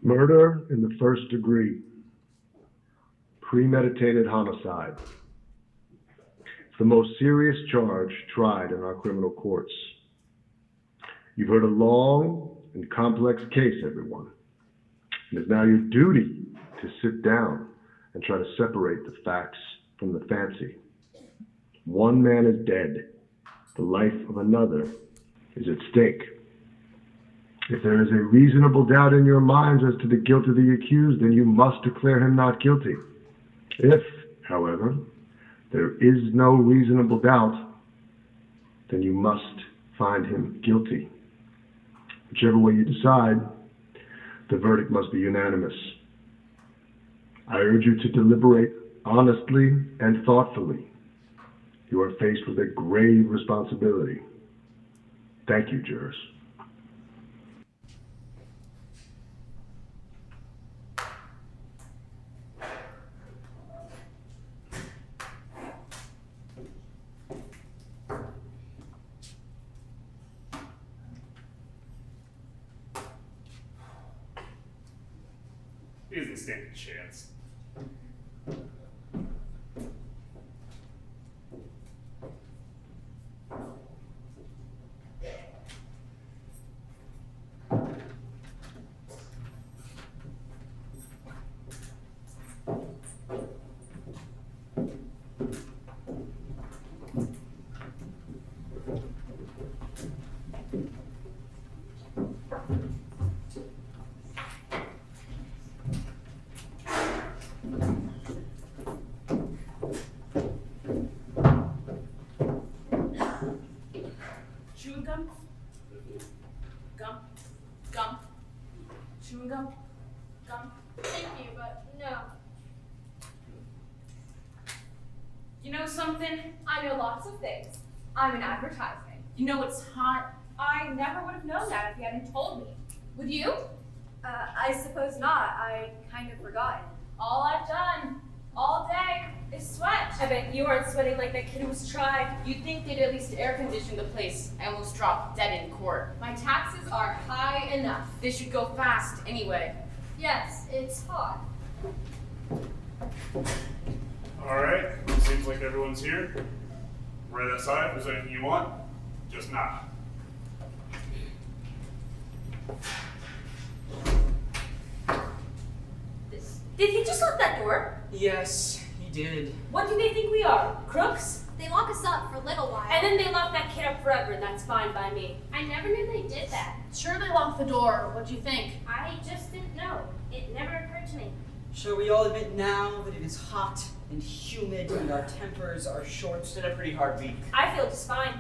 Murder in the first degree. Premeditated homicide. It's the most serious charge tried in our criminal courts. You've heard a long and complex case, everyone. And it's now your duty to sit down and try to separate the facts from the fancy. One man is dead. The life of another is at stake. If there is a reasonable doubt in your minds as to the guilt of the accused, then you must declare him not guilty. If, however, there is no reasonable doubt, then you must find him guilty. Whichever way you decide, the verdict must be unanimous. I urge you to deliberate honestly and thoughtfully. You are faced with a grave responsibility. Thank you, jurors. He doesn't stand a chance. Chewing gum? Gum? Gum? Chewing gum? Gum? Thank you, but no. You know something? I know lots of things. I'm in advertising. You know what's hot? I never would have known that if you hadn't told me. Would you? I suppose not. I kind of forgotten. All I've done all day is sweat. I bet you aren't sweating like that kid who was tried. You'd think they'd at least air condition the place. I almost dropped dead in court. My taxes are high enough. They should go fast anyway. Yes, it's hot. Alright, seems like everyone's here. Right outside if there's anything you want. Just knock. Did he just lock that door? Yes, he did. What do they think we are? Crooks? They lock us up for a little while. And then they lock that kid up forever, and that's fine by me. I never knew they did that. Sure, they locked the door. What'd you think? I just didn't know. It never occurred to me. Shall we all admit now that it is hot and humid and our tempers are short? It's been a pretty hard week. I feel just fine.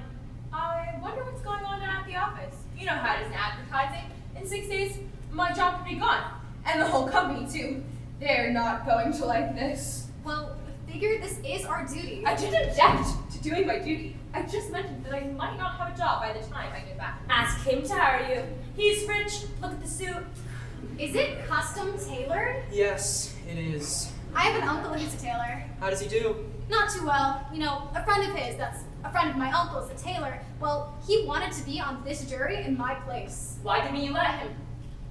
I wonder what's going on down at the office. You know how it is in advertising. In 6 days, my job could be gone. And the whole company, too. They're not going to like this. Well, figure this is our duty. I didn't object to doing my duty. I just mentioned that I might not have a job by the time I get back. Ask him to hire you. He's rich. Look at the suit. Is it custom tailored? Yes, it is. I have an uncle who's a tailor. How does he do? Not too well. You know, a friend of his, that's a friend of my uncle's, a tailor. Well, he wanted to be on this jury in my place. Why didn't you let him?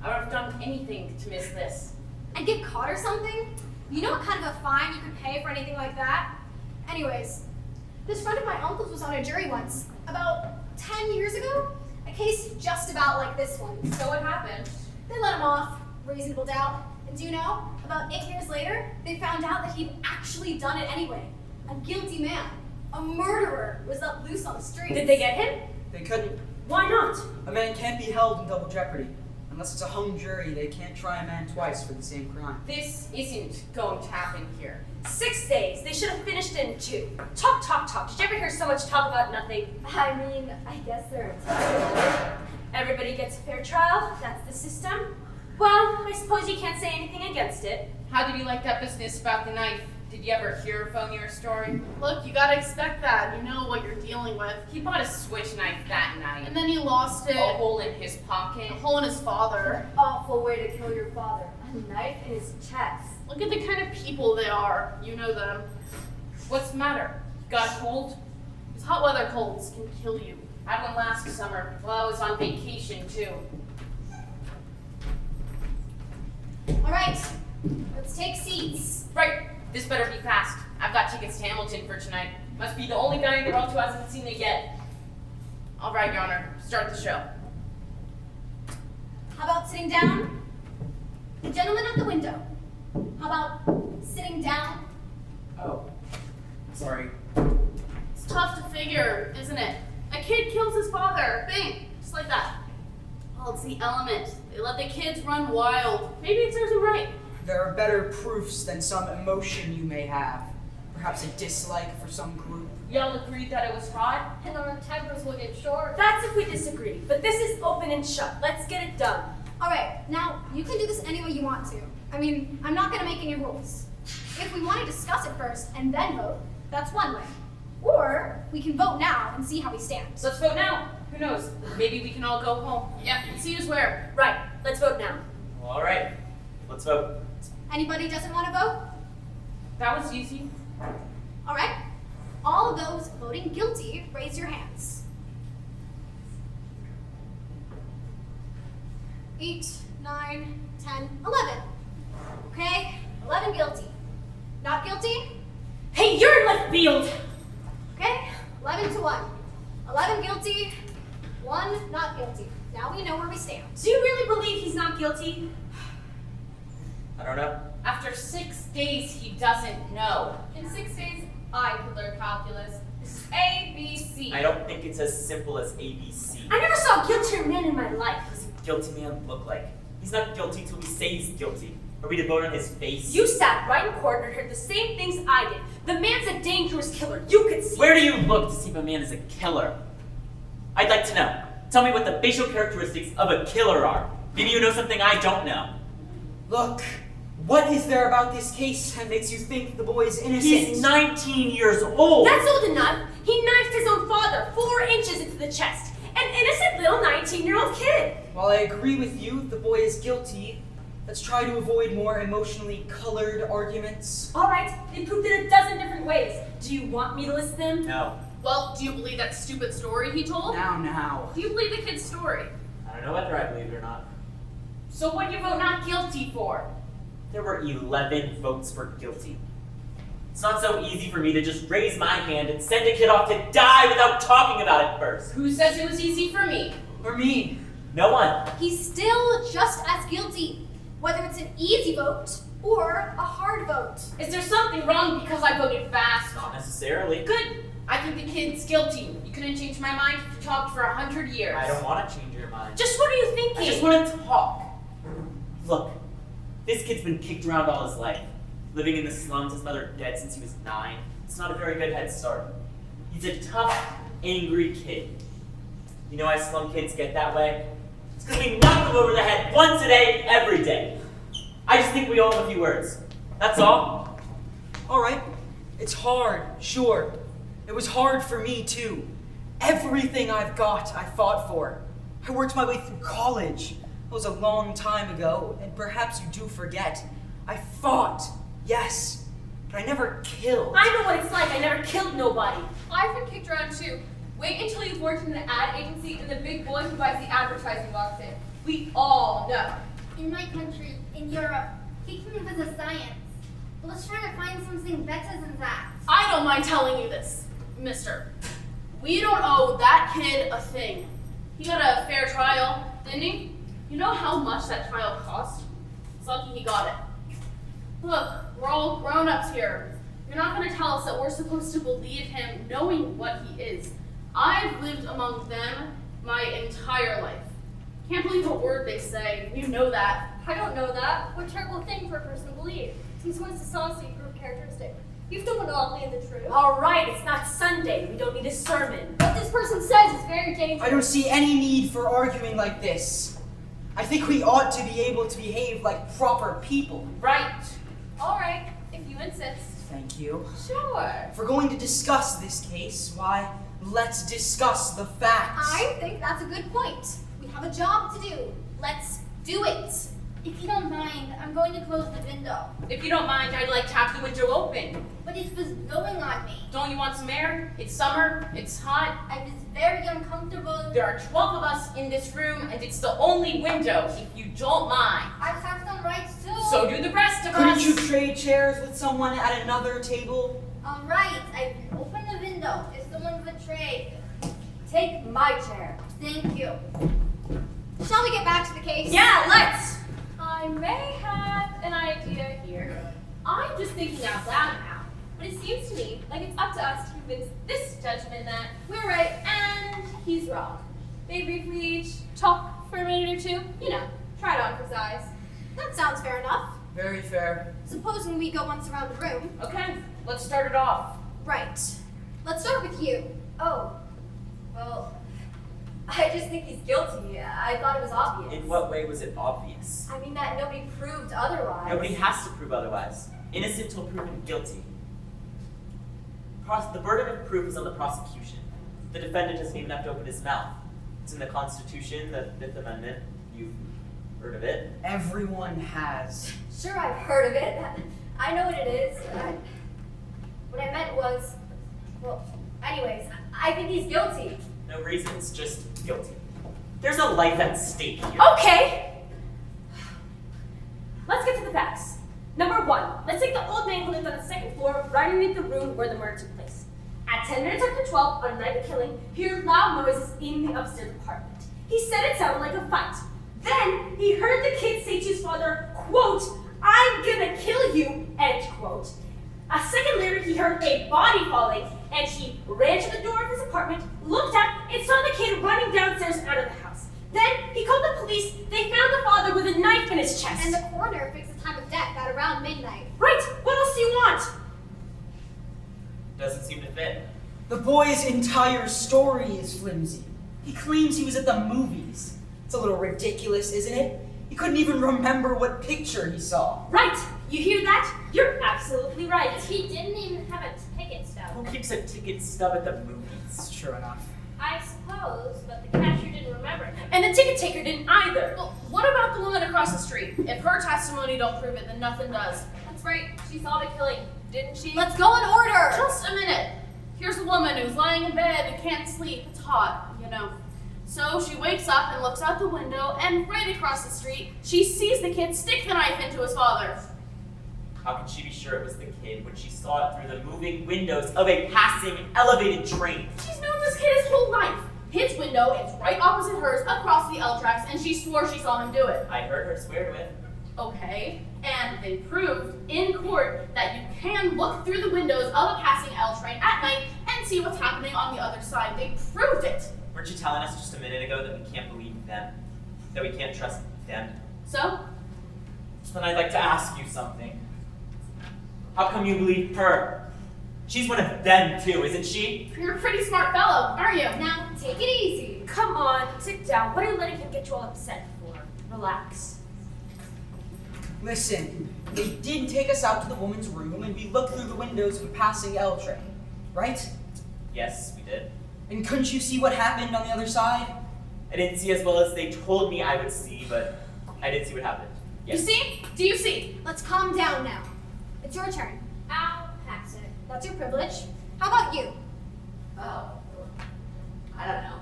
I would have done anything to miss this. And get caught or something? You know what kind of a fine you could pay for anything like that? Anyways, this friend of my uncle's was on a jury once, about 10 years ago. A case just about like this one. So what happened? They let him off, reasonable doubt. And do you know, about 8 years later, they found out that he'd actually done it anyway. A guilty man, a murderer, was let loose on the streets. Did they get him? They couldn't. Why not? A man can't be held in double jeopardy. Unless it's a hung jury, they can't try a man twice for the same crime. This isn't going to happen here. 6 days. They should have finished in 2. Talk, talk, talk. Did you ever hear so much talk about nothing? I mean, I guess they're entitled. Everybody gets a fair trial. That's the system. Well, I suppose you can't say anything against it. How did you like that business about the knife? Did you ever hear a phonier story? Look, you gotta expect that. You know what you're dealing with. He bought a switch knife that night. And then he lost it. A hole in his pocket. A hole in his father. Awful way to kill your father. A knife in his chest. Look at the kind of people they are. You know them. What's the matter? Got a cold? These hot weather colds can kill you. I had one last summer while I was on vacation too. This better be fast. I've got tickets to Hamilton for tonight. Must be the only guy in the world who hasn't seen it yet. All right, Your Honor. Start the show. How about sitting down? The gentleman at the window. How about sitting down? Oh, sorry. It's tough to figure, isn't it? A kid kills his father. Bing. Just like that. Well, it's the element. They let the kids run wild. Maybe it serves them right. There are better proofs than some emotion you may have. Perhaps a dislike for some group. Y'all agreed that it was fraud? And our tempers will get short. That's if we disagree, but this is open and shut. Let's get it done. All right, now you can do this any way you want to. I mean, I'm not going to make any rules. If we want to discuss it first and then vote, that's one way. Or we can vote now and see how we stand. So let's vote now. Who knows? Maybe we can all go home. Yeah, see who's where. Right, let's vote now. All right, let's vote. Anybody doesn't want to vote? That was easy. All right. All of those voting guilty, raise your hands. 8, 9, 10, 11. Okay, 11 guilty. Not guilty? Hey, you're in left field! Okay, 11 to 1. 11 guilty, 1 not guilty. Now we know where we stand. Do you really believe he's not guilty? I don't know. After 6 days, he doesn't know. In 6 days, I could learn calculus. This is A, B, C. I don't think it's as simple as ABC. I never saw a guiltier man in my life. What does a guilty man look like? He's not guilty till we say he's guilty. Are we to vote on his face? You sat right in court and heard the same things I did. The man's a dangerous killer. You could see. Where do you look to see if a man is a killer? I'd like to know. Tell me what the facial characteristics of a killer are. Maybe you know something I don't know. Look, what is there about this case that makes you think the boy is innocent? He's 19 years old. That's old enough. He knifed his own father 4 inches into the chest. An innocent little 19-year-old kid. While I agree with you, the boy is guilty. Let's try to avoid more emotionally colored arguments. All right, they proved it a dozen different ways. Do you want me to list them? No. Well, do you believe that stupid story he told? Now. Do you believe the kid's story? I don't know whether I believe it or not. So what do you vote not guilty for? There were 11 votes for guilty. It's not so easy for me to just raise my hand and send a kid off to die without talking about it first. Who says it was easy for me? Or me. No one. He's still just as guilty, whether it's an easy vote or a hard vote. Is there something wrong because I voted fast? Not necessarily. Good. I think the kid's guilty. You couldn't change my mind if you talked for 100 years. I don't want to change your mind. Just what are you thinking? I just want to talk. Look, this kid's been kicked around all his life. Living in the slums, his mother dead since he was 9. It's not a very good head start. He's a tough, angry kid. You know why slum kids get that way? It's because we knock them over the head once a day, every day. I just think we owe him a few words. That's all. All right. It's hard, sure. It was hard for me, too. Everything I've got, I fought for. I worked my way through college. It was a long time ago, and perhaps you do forget. I fought, yes, but I never killed. I know what it's like. I never killed nobody. I've been kicked around too. Wait until you've worked in an ad agency and the big boy who buys the advertising walks in. We all know. In my country, in Europe, teaching was a science. I was trying to find something better than that. I don't mind telling you this, mister. We don't owe that kid a thing. He got a fair trial, didn't he? You know how much that trial cost? It's lucky he got it. Look, we're all grown-ups here. You're not going to tell us that we're supposed to believe him knowing what he is. I've lived among them my entire life. Can't believe a word they say. You know that. I don't know that. What a terrible thing for a person to believe. Since when is dishonesty a group characteristic? You've done monopoly in the truth. All right, it's not Sunday. We don't need a sermon. What this person says is very dangerous. I don't see any need for arguing like this. I think we ought to be able to behave like proper people. Right. All right, if you insist. Thank you. Sure. If we're going to discuss this case, why, let's discuss the facts. I think that's a good point. We have a job to do. Let's do it. If you don't mind, I'm going to close the window. If you don't mind, I'd like to have the window open. But it was blowing on me. Don't you want some air? It's summer, it's hot. I was very uncomfortable. There are 12 of us in this room, and it's the only window, if you don't mind. I have some rights too. So do the rest of Couldn't us. you trade chairs with someone at another table? All right, I open the window. If someone would trade. Take my chair. Thank you. Shall we get back to the case? Yeah, let's. I may have an idea here. I'm just thinking out loud now, but it seems to me like it's up to us to convince this gentleman that we're right and he's wrong. Maybe if we each talk for a minute or two, try it on for size. That sounds fair enough. Very fair. Supposing we go once around the room. Okay, let's start it off. Right. Let's start with you. Oh, well, I just think he's guilty. I thought it was obvious. In what way was it obvious? I mean that nobody proved otherwise. Nobody has to prove otherwise. Innocent till proven guilty. The burden of proof is on the prosecution. The defendant doesn't even have to open his mouth. It's in the Constitution, the Fifth Amendment. You've heard of it. Everyone has. Sure, I've heard of it. I know what it is. What I meant was, well, anyways, I think he's guilty. No reasons, just guilty. There's a life at stake here. Okay. Let's get to the facts. Number 1, let's take the old man who lived on the second floor right underneath the room where the murder took place. At 10 minutes after 12, on the night of the killing, he heard loud noises in the upstairs apartment. He said it sounded like a fight. Then, he heard the kid say to his father, quote, "I'm gonna kill you," end quote. A second later, he heard a body falling, and he ran to the door of his apartment, looked out, and saw the kid running downstairs out of the house. Then, he called the police. They found the father with a knife in his chest. And the coroner fixed the time of death at around midnight. Right, what else do you want? Doesn't seem to fit. The boy's entire story is flimsy. He claims he was at the movies. It's a little ridiculous, isn't it? He couldn't even remember what picture he saw. Right, you hear that? You're absolutely right. He didn't even have a ticket stub. Who keeps a ticket stub at the movies? It's true enough. I suppose, but the cashier didn't remember him. And the ticket taker didn't either. Well, what about the woman across the street? If her testimony don't prove it, then nothing does. That's right. She saw the killing, didn't she? Let's go in order. Just a minute. Here's a woman who's lying in bed and can't sleep. It's hot, So she wakes up and looks out the window, and right across the street, she sees the kid stick the knife into his father. How could she be sure it was the kid when she saw it through the moving windows of a passing elevated train? She's known this kid his whole life. His window is right opposite hers across the L tracks, and she swore she saw him do it. I heard her swear to it. Okay, and they proved in court that you can look through the windows of a passing L train at night and see what's happening on the other side. They proved it. Weren't you telling us just a minute ago that we can't believe them? That we can't trust them? So, So then I'd like to ask you something. How come you believe her? She's one of them too, isn't she? you're a pretty smart fellow, aren't you? Now, take it easy. Come on, sit down. What are you letting him get you all upset for? Relax. Listen, they did take us out to the woman's room and we looked through the windows of a passing L train, right? Yes, we did. And couldn't you see what happened on the other side? I didn't see as well as they told me I would see, but I did see what happened. Yes. You see? Do you see? Let's calm down now. It's your turn. I'll pass it. That's your privilege. How about you? Oh, I don't know.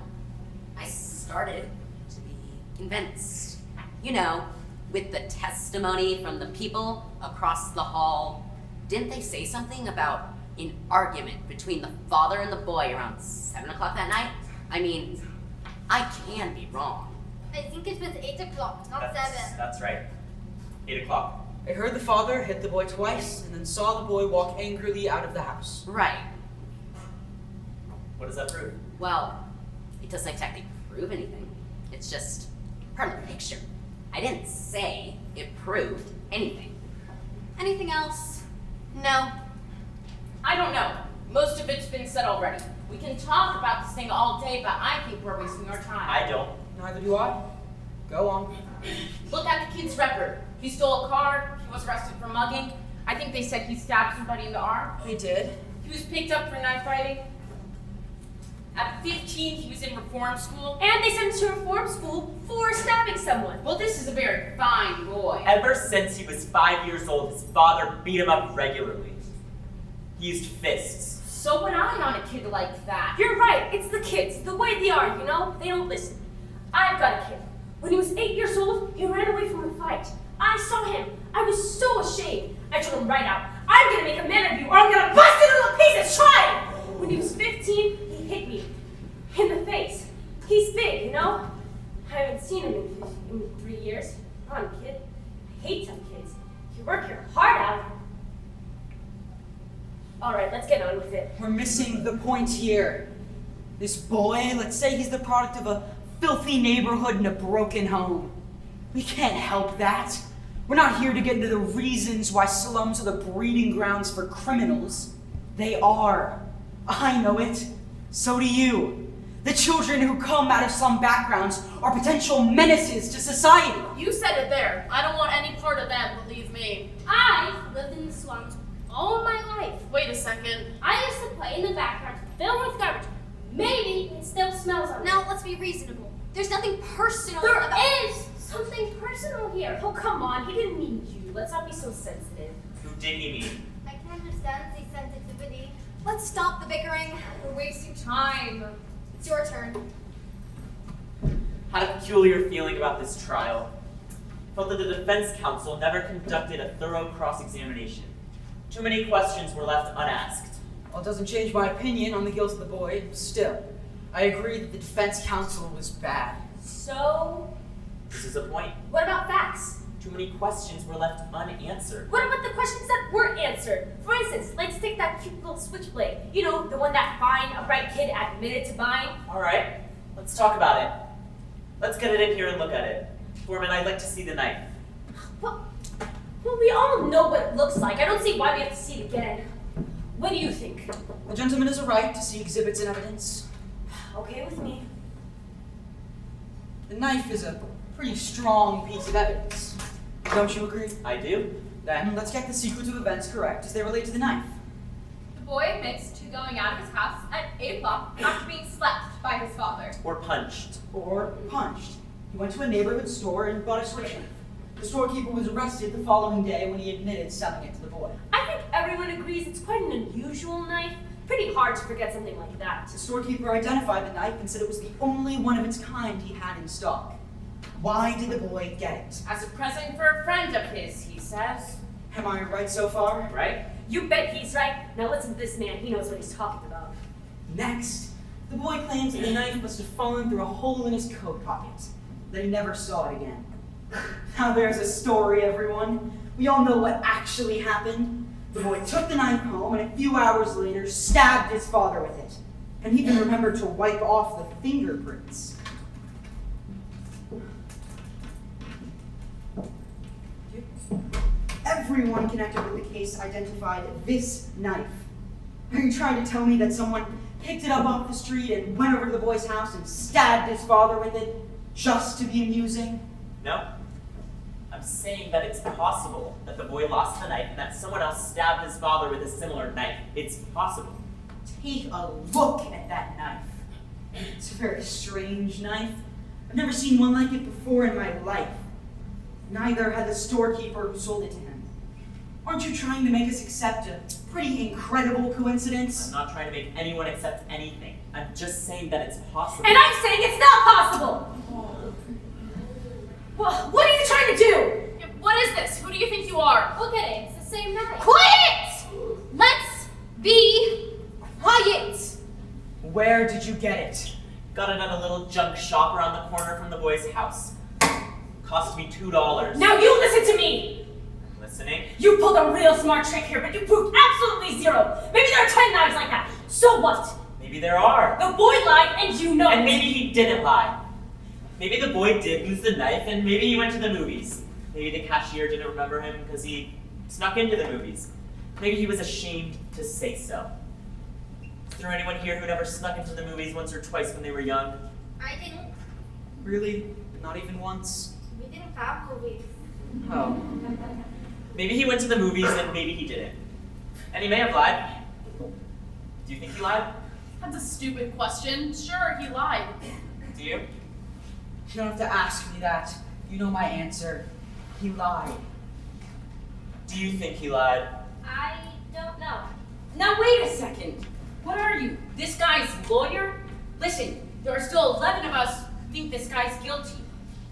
I started to be convinced. With the testimony from the people across the hall. Didn't they say something about an argument between the father and the boy around 7 o'clock that night? I mean, I can be wrong. I think it was 8 o'clock, not 7. That's right. 8 o'clock. I heard the father hit the boy twice and then saw the boy walk angrily out of the house. Right. What does that prove? Well, it doesn't exactly prove anything. It's just part of the picture. I didn't say it proved anything. Anything else? No. I don't know. Most of it's been said already. We can talk about this thing all day, but I think we're wasting our time. I don't. Neither do I. Go on. Look at the kid's record. He stole a car. He was arrested for mugging. I think they said he stabbed somebody in the arm. They did. He was picked up for knife fighting. At 15, he was in reform school. And they sent him to reform school for stabbing someone. Well, this is a very fine boy. Ever since he was 5 years old, his father beat him up regularly. He used fists. So would I on a kid like that. You're right. It's the kids. The way they are, They don't listen. I've got a kid. When he was 8 years old, he ran away from a fight. I saw him. I was so ashamed. I told him right out, I'm gonna make a man of you or I'm gonna bust it into pieces. Try it! When he was 15, he hit me in the face. He's big, you know? I haven't seen him in 3 years. Come on, kid. I hate tough kids. You work your heart out. All right, let's get on with it. We're missing the point here. This boy, let's say he's the product of a filthy neighborhood and a broken home. We can't help that. We're not here to get into the reasons why slums are the breeding grounds for criminals. They are. I know it. So do you. The children who come out of slum backgrounds are potential menaces to society. You said it there. I don't want any part of them, believe me. I've lived in the slums all my life. Wait a second. I used to play in the backyard filled with garbage. Maybe it still smells of it. Now, let's be reasonable. There's nothing personal There about is something personal here. Oh, come on. He didn't mean you. Let's not be so sensitive. Who did he mean? I can understand the sensitivity. Let's stop the bickering. We're wasting time. It's your turn. Had a peculiar feeling about this trial. Felt that the defense counsel never conducted a thorough cross-examination. Too many questions were left unasked. Well, it doesn't change my opinion on the guilt of the boy. Still, I agree that the defense counsel was bad. So, This is a point. what about facts? Too many questions were left unanswered. What about the questions that weren't answered? For instance, let's take that cute little switchblade. You know, the one that fine, upright kid admitted to buying. All right, let's talk about it. Let's get it in here and look at it. Foreman, I'd like to see the knife. Well, we all know what it looks like. I don't see why we have to see it again. What do you think? The gentleman has a right to see exhibits and evidence. Okay with me. The knife is a pretty strong piece of evidence. Don't you agree? I do. Then let's get the sequence of events correct as they relate to the knife. The boy admits to going out of his house at 8 o'clock after being slapped by his father. Or punched. Or punched. He went to a neighborhood store and bought a switch knife. The storekeeper was arrested the following day when he admitted selling it to the boy. I think everyone agrees it's quite an unusual knife. Pretty hard to forget something like that. The storekeeper identified the knife and said it was the only one of its kind he had in stock. Why did the boy get it? As a present for a friend of his, he says. Am I right so far? Right? You bet he's right. Now listen to this man. He knows what he's talking about. Next, the boy claims that the knife must have fallen through a hole in his coat pocket. That he never saw it again. Now there's a story, everyone. We all know what actually happened. The boy took the knife home and a few hours later stabbed his father with it. And even remembered to wipe off the fingerprints. Everyone connected with the case identified this knife. Are you trying to tell me that someone picked it up off the street and went over to the boy's house and stabbed his father with it just to be amusing? No. I'm saying that it's possible that the boy lost the knife and that someone else stabbed his father with a similar knife. It's possible. Take a look at that knife. It's a very strange knife. I've never seen one like it before in my life. Neither had the storekeeper who sold it to him. Aren't you trying to make us accept a pretty incredible coincidence? I'm not trying to make anyone accept anything. I'm just saying that it's possible. And I'm saying it's not possible! Well, what are you trying to do? What is this? Who do you think you are? Look at it. It's the same knife. Quiet! Let's be quiet! Where did you get it? Got it at a little junk shop around the corner from the boy's house. Cost me $2. Now you listen to me! I'm listening. You pulled a real smart trick here, but you proved absolutely zero. Maybe there are 10 knives like that. So what? Maybe there are. The boy lied and you know And it. maybe he didn't lie. Maybe the boy did lose the knife and maybe he went to the movies. Maybe the cashier didn't remember him because he snuck into the movies. Maybe he was ashamed to say so. Is there anyone here who never snuck into the movies once or twice when they were young? I didn't. Really? Not even once? We didn't have movies. Oh. Maybe he went to the movies and maybe he didn't. And he may have lied. Do you think he lied? That's a stupid question. Sure, he lied. Do you? You don't have to ask me that. You know my answer. He lied. Do you think he lied? I don't know. Now wait a second. What are you? This guy's lawyer? Listen, there are still 11 of us who think this guy's guilty.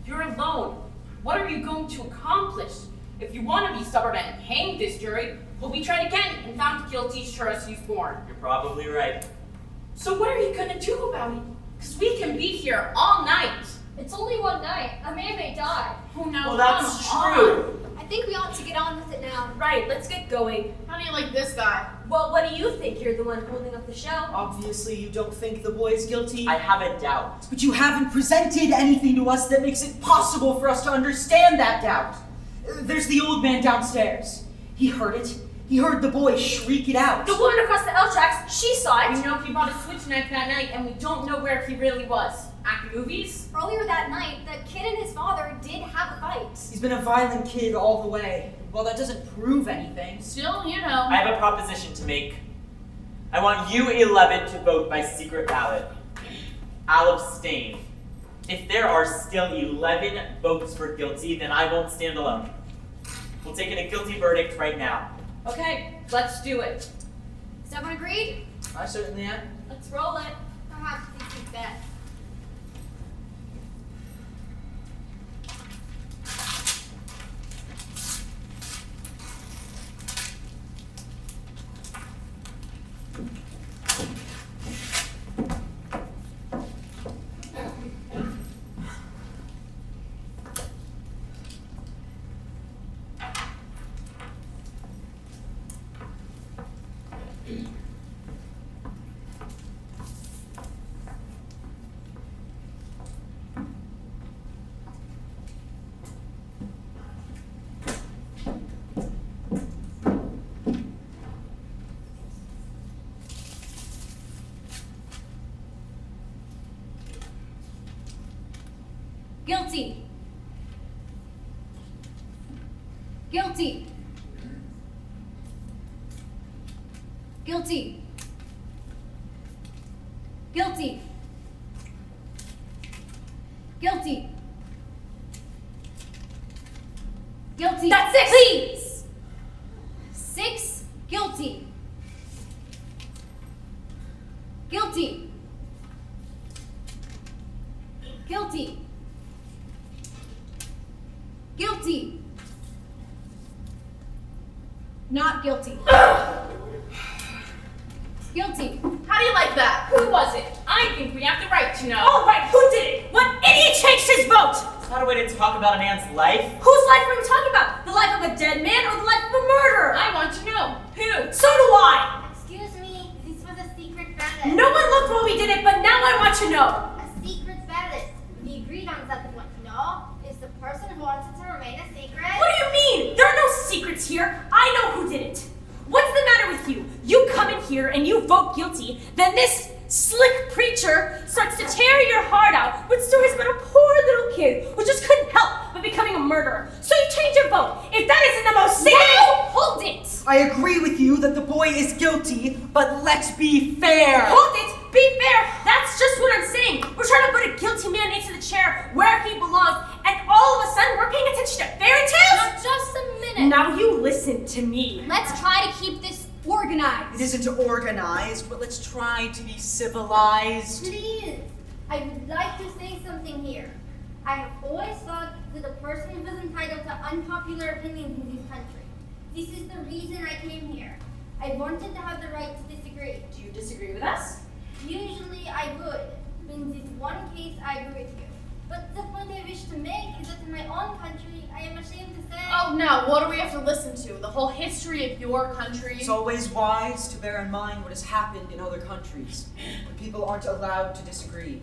You're alone. What are you going to accomplish? If you want to be stubborn and hang this jury, we'll be tried again and found guilty sure as he's born. You're probably right. So what are you gonna do about it? Because we can be here all night. It's only one night. A man may die. Oh, now Well, that's come true. I think we ought to get on with it now. Right, let's get going. How do you like this guy? Well, what do you think? You're the one holding up the show. Obviously, you don't think the boy is guilty. I have a doubt. But you haven't presented anything to us that makes it possible for us to understand that doubt. There's the old man downstairs. He heard it. He heard the boy shriek it out. The woman across the L tracks, she saw We it. know he bought a switch knife that night, and we don't know where he really was. At the movies? Earlier that night, the kid and his father did have a fight. He's been a violent kid all the way. Well, that doesn't prove anything. Still, you know. I have a proposition to make. I want you 11 to vote by secret ballot. I'll abstain. If there are still 11 votes for guilty, then I won't stand alone. We'll take in a guilty verdict right now. Okay, let's do it. Is everyone agreed? I certainly am. Let's roll it. Perhaps this is best. Guilty. Guilty. Guilty. Guilty. Guilty. Guilty. That's six. Please. 6 guilty. Guilty. Guilty. Guilty. Not guilty. Guilty. How do you like that? Who was it? I think we have the right to know. All right, who did it? What idiot changed his vote? It's not a way to talk about a man's life. Whose life are we talking about? The life of a dead man or the life of a murderer? I want to know. Who? So do I. Excuse me, this was a secret ballot. No one looked while we did it, but now I want to know. A secret ballot. We agreed on that one. No, is the person who wants it to remain a secret. What do you mean? There are no secrets here. I know who did it. What's the matter with you? You come in here and you vote guilty, then this slick preacher starts to tear your heart out with stories about a poor little kid who just couldn't help but becoming a murderer. So you change your vote. If that isn't the most sickening... No! Hold it! I agree with you that the boy is guilty, but let's be fair. Hold it! Be fair! That's just what I'm saying. We're trying to put a guilty man into the chair where he belongs, and all of a sudden we're paying attention to fairy tales? Now, just a minute. Now you listen to me. Let's try to keep this organized. It isn't organized, but let's try to be civilized. Please, I would like to say something here. I have always thought that a person was entitled to unpopular opinions in this country. This is the reason I came here. I wanted to have the right to disagree. Do you disagree with us? Usually I would, but in this one case I agree with you. But the point I wish to make is that in my own country, I am ashamed to say... Oh, now, what do we have to listen to? The whole history of your country? It's always wise to bear in mind what has happened in other countries, when people aren't allowed to disagree.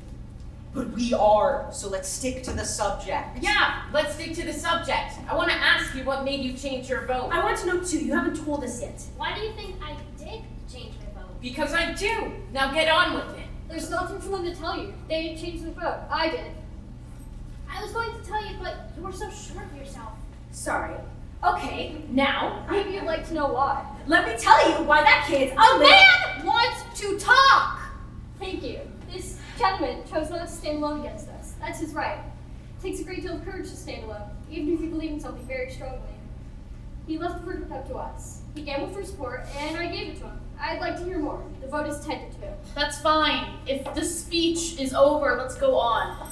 But we are, so let's stick to the subject. Yeah, let's stick to the subject. I want to ask you what made you change your vote. I want to know too. You haven't told us yet. Why do you think I did change my vote? Because I do. Now get on with it. There's nothing for them to tell you. They didn't change their vote. I did. I was going to tell you, but you were so sure of yourself. Sorry. Okay, now, Maybe you'd like to know why. let me tell you why that kid's A ugly. man wants to talk! Thank you. This gentleman chose not to stand alone against us. That's his right. It takes a great deal of courage to stand alone, even if you believe in something very strongly. He left the verdict up to us. He gambled for support, and I gave it to him. I'd like to hear more. The vote is 10 to 2. That's fine. If the speech is over, let's go on.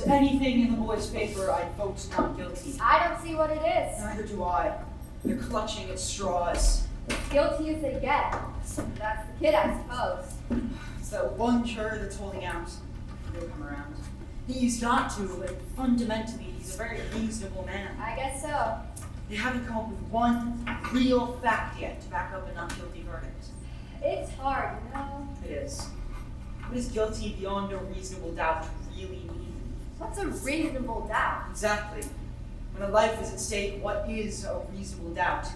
anything in the boys' favor, I'd vote not guilty. I don't see what it is. Neither do I. They're clutching at straws. Guilty as they get. That's the kid, I suppose. It's that one juror that's holding out. He'll come around. He's got to, but fundamentally, he's a very reasonable man. I guess so. They haven't come up with one real fact yet to back up a not guilty verdict. It's hard, you know? It is. What does guilty beyond a reasonable doubt really mean? What's a reasonable doubt? Exactly. When a life is at stake, what is a reasonable doubt?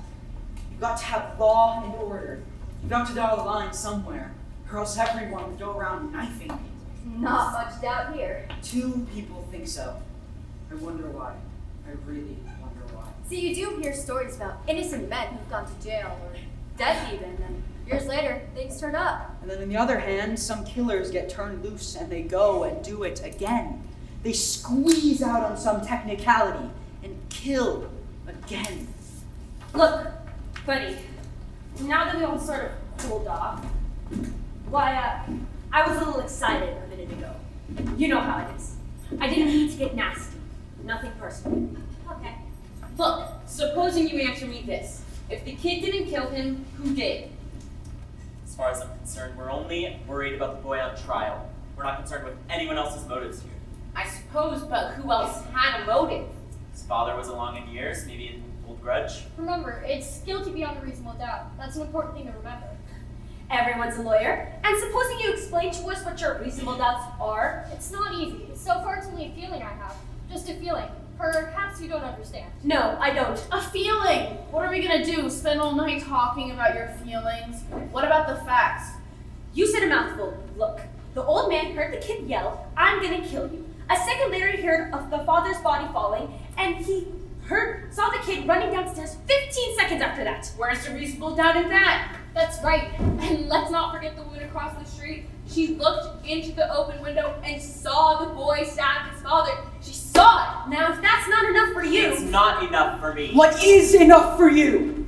You've got to have law and order. You've got to draw the line somewhere, or else everyone would go around knifing people. Not much doubt here. 2 people think so. I wonder why. I really wonder why. See, you do hear stories about innocent men who've gone to jail, or dead even, and years later, things turn up. And then on the other hand, some killers get turned loose and they go and do it again. They squeeze out on some technicality and kill again. Look, buddy, now that we all sort of cooled off, why, I was a little excited a minute ago. You know how it is. I didn't mean to get nasty. Nothing personal. Okay. Look, supposing you answer me this. If the kid didn't kill him, who did? As far as I'm concerned, we're only worried about the boy on trial. We're not concerned with anyone else's motives here. I suppose, but who else had a motive? His father was along in years, maybe an old grudge. Remember, it's guilty beyond a reasonable doubt. That's an important thing to remember. Everyone's a lawyer, and supposing you explain to us what your reasonable doubts are. It's not easy. So far, it's only a feeling I have. Just a feeling. Perhaps you don't understand. No, I don't. A feeling! What are we gonna do? Spend all night talking about your feelings? What about the facts? You said a mouthful. Look, the old man heard the kid yell, "I'm gonna kill you." A second later, he heard of the father's body falling, and he saw the kid running downstairs 15 seconds after that. Where's the reasonable doubt in that? That's right. And let's not forget the woman across the street. She looked into the open window and saw the boy stab his father. She saw it. Now, if that's not enough for you... It's not enough for me. What is enough for you?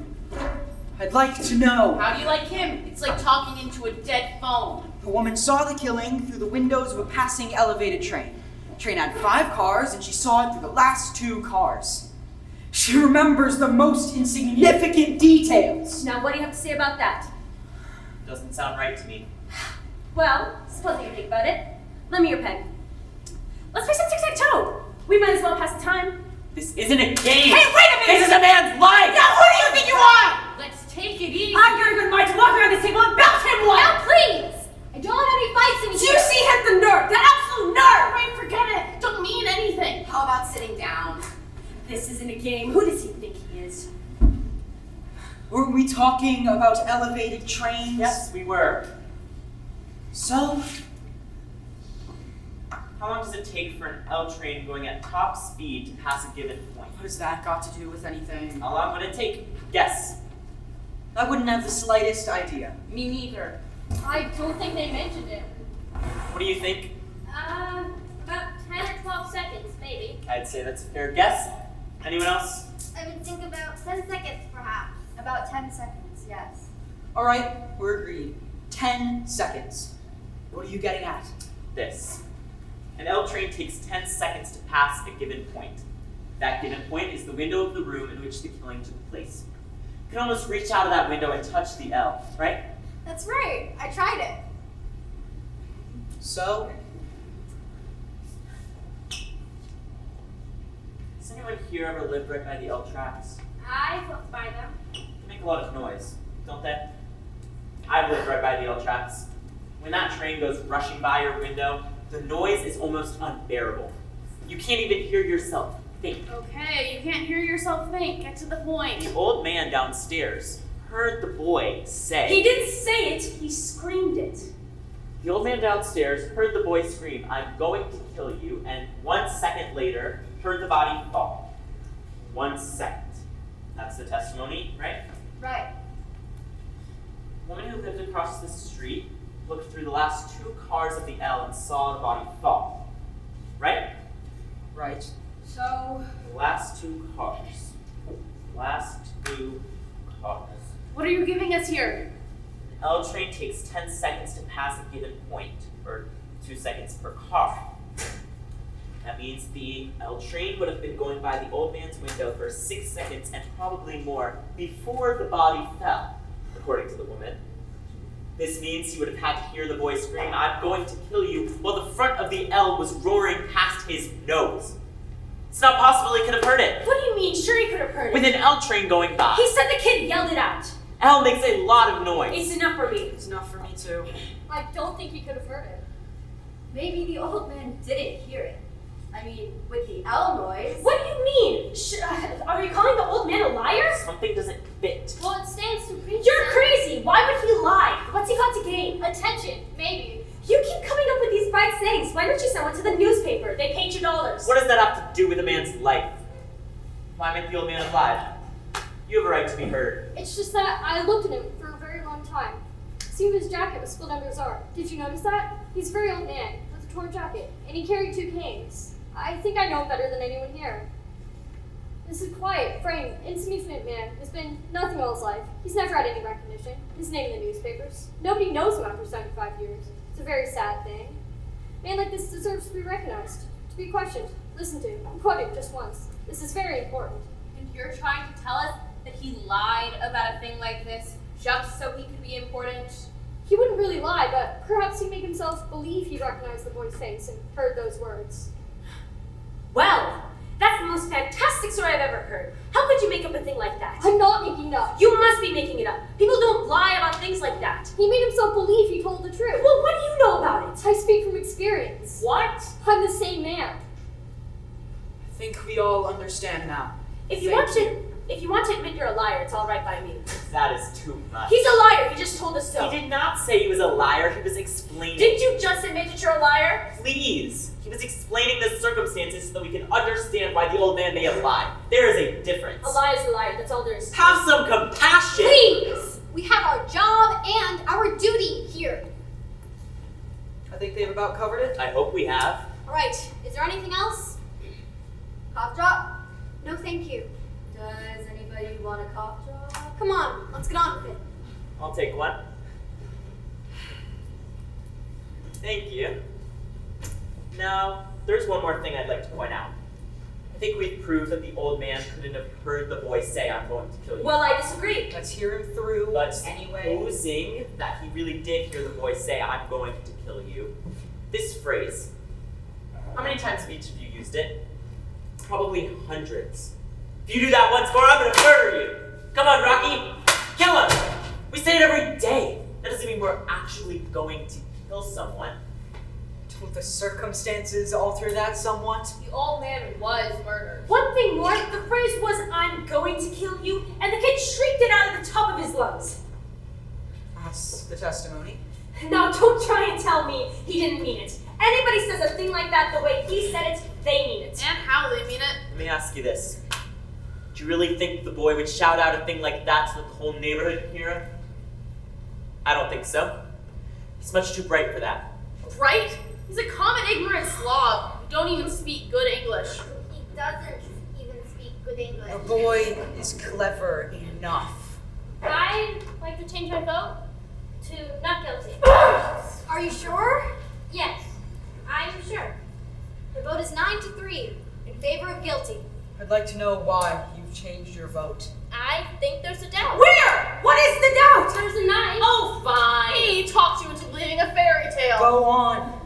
I'd like to know. How do you like him? It's like talking into a dead phone. The woman saw the killing through the windows of a passing elevated train. The train had 5 cars, and she saw it through the last 2 cars. She remembers the most insignificant details. Now, what do you have to say about that? Doesn't sound right to me. Well, supposing you think about it. Lend me your pen. Let's play some tic-tac-toe. We might as well pass the time. This isn't a game. Hey, wait a minute! This is a man's life! Now, who do you think you are? Let's take it easy. I'm going to go to my to walk around this table and belt him one! Now, please! I don't want any fights in Do here. you see him, the nerve? The absolute nerve! Right, forget it. Don't mean anything. How about sitting down? This isn't a game. Who does he think he is? Were we talking about elevated trains? Yes, we were. So, How long does it take for an L train going at top speed to pass a given point? what has that got to do with anything? How long would it take? Guess. I wouldn't have the slightest idea. Me neither. I don't think they mentioned it. What do you think? About 10 or 12 seconds, maybe. I'd say that's a fair guess. Anyone else? I would think about 10 seconds, perhaps. About 10 seconds, yes. All right, we're agreed. 10 seconds. What are you getting at? This. An L train takes 10 seconds to pass a given point. That given point is the window of the room in which the killing took place. You can almost reach out of that window and touch the L, right? That's right. I tried it. So, Does anyone here ever live right by the L tracks? I walked by them. They make a lot of noise, don't they? I've lived right by the L tracks. When that train goes rushing by your window, the noise is almost unbearable. You can't even hear yourself think. Okay, you can't hear yourself think. Get to the point. The old man downstairs heard the boy say. He didn't say it, he screamed it. The old man downstairs heard the boy scream, "I'm going to kill you," and 1 second later heard the body fall. 1 second. That's the testimony, right? Right. The woman who lived across the street looked through the last 2 cars of the L and saw the body fall. Right? right. So, The last 2 cars. Last 2 cars. What are you giving us here? An L train takes 10 seconds to pass a given point, or 2 seconds per car. That means the L train would have been going by the old man's window for 6 seconds and probably more before the body fell, according to the woman. This means he would have had to hear the boy scream, "I'm going to kill you," while the front of the L was roaring past his nose. It's not possible he could have heard it. What do you mean? Sure he could have heard it. With an L train going by. He said the kid yelled it out. L makes a lot of noise. It's enough for me. It's enough for me too. I don't think he could have heard it. Maybe the old man didn't hear it. I mean, with the L noise. What do you mean? Are you calling the old man a liar? Something doesn't fit. Well, it stands to reason. You're crazy. Why would he lie? What's he got to gain? Attention, maybe. You keep coming up with these bright sayings. Why don't you send one to the newspaper? They paid you dollars. What does that have to do with a man's life? Why make the old man alive? You have a right to be heard. It's just that I looked at him for a very long time. Seemed his jacket was split under his arm. Did you notice that? He's a very old man with a torn jacket, and he carried 2 canes. I think I know him better than anyone here. This is a quiet, framed, insignificant man who's been nothing all his life. He's never had any recognition. His name in the newspapers. Nobody knows him after 75 years. It's a very sad thing. A man like this deserves to be recognized, to be questioned, listened to, and quoted just once. This is very important. And you're trying to tell us that he lied about a thing like this just so he could be important? He wouldn't really lie, but perhaps he'd make himself believe he recognized the boy's face and heard those words. Well, that's the most fantastic story I've ever heard. How could you make up a thing like that? I'm not making it up. You must be making it up. People don't lie about things like that. He made himself believe he told the truth. Well, what do you know about it? I speak from experience. What? I'm the same man. I think we all understand now. If you want to admit you're a liar, it's all right by me. That is too much. He's a liar. He just told us so. He did not say he was a liar. He was explaining. Didn't you just admit that you're a liar? Please. He was explaining the circumstances so that we can understand why the old man may have lied. There is a difference. A lie is a liar. That's all there is. Have some compassion. Please! We have our job and our duty here. I think they've about covered it. I hope we have. All right, is there anything else? Cough drop? No, thank you. Does anybody want a cough drop? Come on, let's get on with it. I'll take one. Thank you. Now, there's one more thing I'd like to point out. I think we've proved that the old man couldn't have heard the boy say, "I'm going to kill you." Well, I disagree. Let's hear him through. But anyway. supposing that he really did hear the boy say, "I'm going to kill you," this phrase, how many times have each of you used it? Probably hundreds. If you do that once more, I'm going to murder you. Come on, Rocky. Kill him. We say it every day. That doesn't mean we're actually going to kill someone. Don't the circumstances alter that somewhat? The old man was murdered. One thing more, the phrase was, "I'm going to kill you," and the kid shrieked it out of the top of his lungs. That's the testimony. Now, don't try and tell me he didn't mean it. Anybody says a thing like that the way he said it, they mean it. And how they mean it. Let me ask you this. Do you really think the boy would shout out a thing like that so that the whole neighborhood could hear him? I don't think so. He's much too bright for that. Right? He's a common ignorant slob who don't even speak good English. He doesn't even speak good English. The boy is clever enough. I'd like to change my vote to not guilty. Are you sure? Yes, I'm sure. The vote is 9-3 in favor of guilty. I'd like to know why you've changed your vote. I think there's a doubt. Where? What is the doubt? There's a 9. Oh, fine. He talked you into believing a fairy tale. Go on.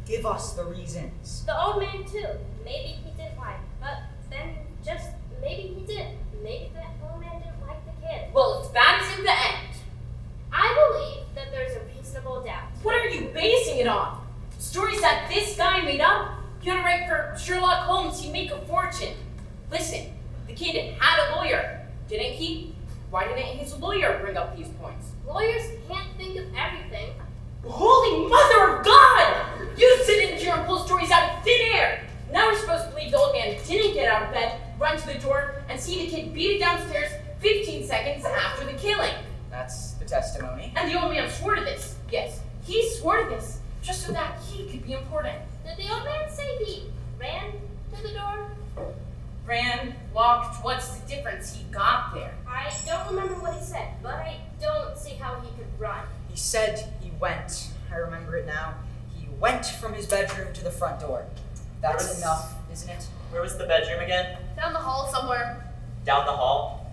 Give us the reasons. The old man too. Maybe he did lie, but then just maybe he did. Maybe the old man didn't like the kid. Well, if that is in the end, I believe that there's a reasonable doubt. what are you basing it on? Stories that this guy made up? If you want to write for Sherlock Holmes, he'd make a fortune. Listen, the kid had a lawyer, didn't he? Why didn't his lawyer bring up these points? Lawyers can't think of everything. Holy Mother of God! You sit in here and pull stories out of thin air. Now we're supposed to believe the old man didn't get out of bed, run to the door, and see the kid beat it downstairs 15 seconds after the killing. That's the testimony. And the old man swore to this. Yes, he swore to this, just so that he could be important. Did the old man say he ran to the door? Ran, walked, what's the difference? He got there. I don't remember what he said, but I don't see how he could run. He said he went. I remember it now. He went from his bedroom to the front door. That's enough, isn't it? Where was the bedroom again? Down the hall somewhere. Down the hall?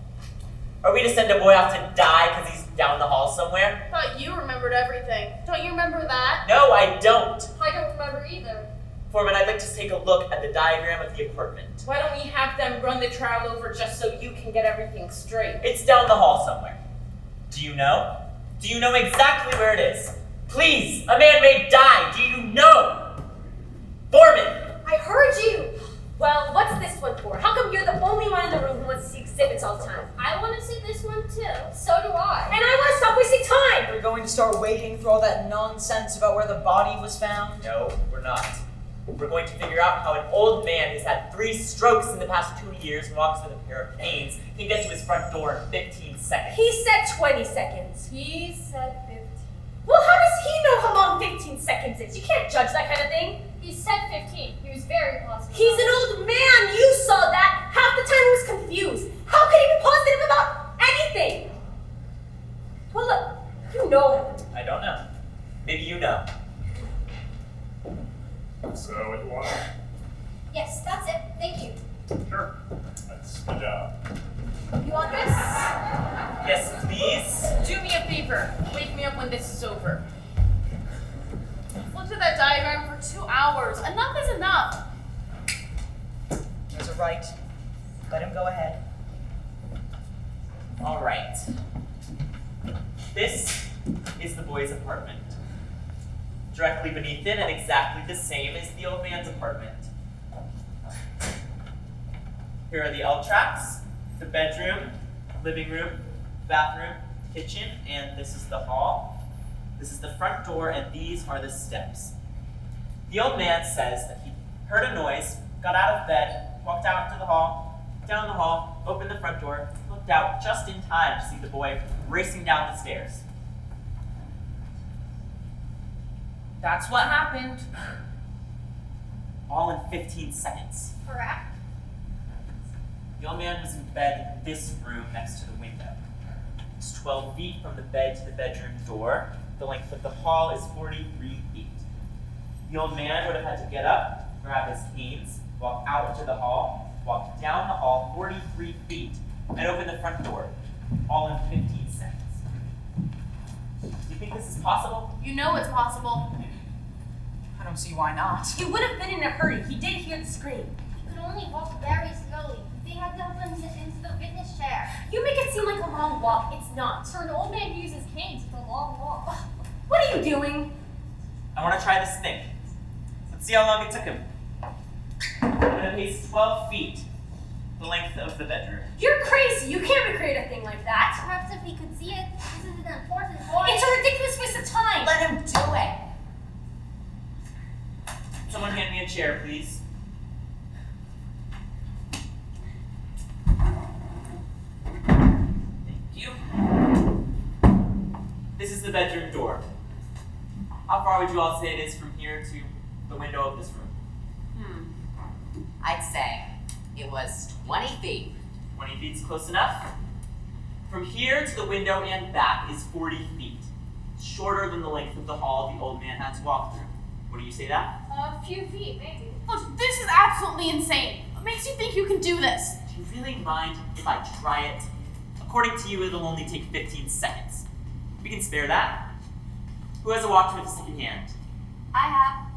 Are we to send a boy off to die because he's down the hall somewhere? Thought you remembered everything. Don't you remember that? No, I don't. I don't remember either. Foreman, I'd like to take a look at the diagram of the apartment. Why don't we have them run the trial over just so you can get everything straight? It's down the hall somewhere. Do you know? Do you know exactly where it is? Please, a man may die. Do you know? Foreman! I heard you! Well, what's this one for? How come you're the only one in the room who wants to see exhibits all the time? I want to see this one too. So do I. And I want to stop wasting time! We're going to start wading through all that nonsense about where the body was found? No, we're not. We're going to figure out how an old man who's had 3 strokes in the past 2 years and walks with a pair of canes can get to his front door in 15 seconds. He said 20 seconds. He said 15. Well, how does he know how long 15 seconds is? You can't judge that kind of thing. He said 15. He was very positive. He's an old man. You saw that. Half the time he was confused. How could he be positive about anything? Well, look, you know. I don't know. Maybe you know. So, what you want? Yes, that's it. Thank you. Sure. That's good job. You want this? Yes, please. Do me a favor. Wake me up when this is over. I've looked at that diagram for 2 hours. Enough is enough. There's a right. Let him go ahead. All right. This is the boy's apartment. Directly beneath it and exactly the same as the old man's apartment. Here are the L tracks, the bedroom, living room, bathroom, kitchen, and this is the hall. This is the front door, and these are the steps. The old man says that he heard a noise, got out of bed, walked out into the hall, down the hall, opened the front door, looked out just in time to see the boy racing down the stairs. That's what happened. All in 15 seconds. Correct. The old man was in bed in this room next to the window. It's 12 feet from the bed to the bedroom door. The length of the hall is 43 feet. The old man would have had to get up, grab his canes, walk out into the hall, walk down the hall 43 feet, and open the front door, all in 15 seconds. Do you think this is possible? You know it's possible. I don't see why not. He would have been in a hurry. He did hear the scream. He could only walk very slowly. They had to help him into the fitness chair. You make it seem like a long walk. It's not. For an old man who uses canes, it's a long walk. What are you doing? I want to try this thing. Let's see how long it took him. I'm going to pace 12 feet, the length of the bedroom. You're crazy. You can't recreate a thing like that. Perhaps if he could see it, this is an important point. It's a ridiculous waste of time. Let him do it. Someone hand me a chair, please. Thank you. This is the bedroom door. How far would you all say it is from here to the window of this room? I'd say it was 20 feet. 20 feet's close enough. From here to the window and back is 40 feet. Shorter than the length of the hall the old man had to walk through. What do you say that? A few feet, maybe. Look, this is absolutely insane. What makes you think you can do this? Do you really mind if I try it? According to you, it'll only take 15 seconds. We can spare that. Who has a watch with a second hand? I have.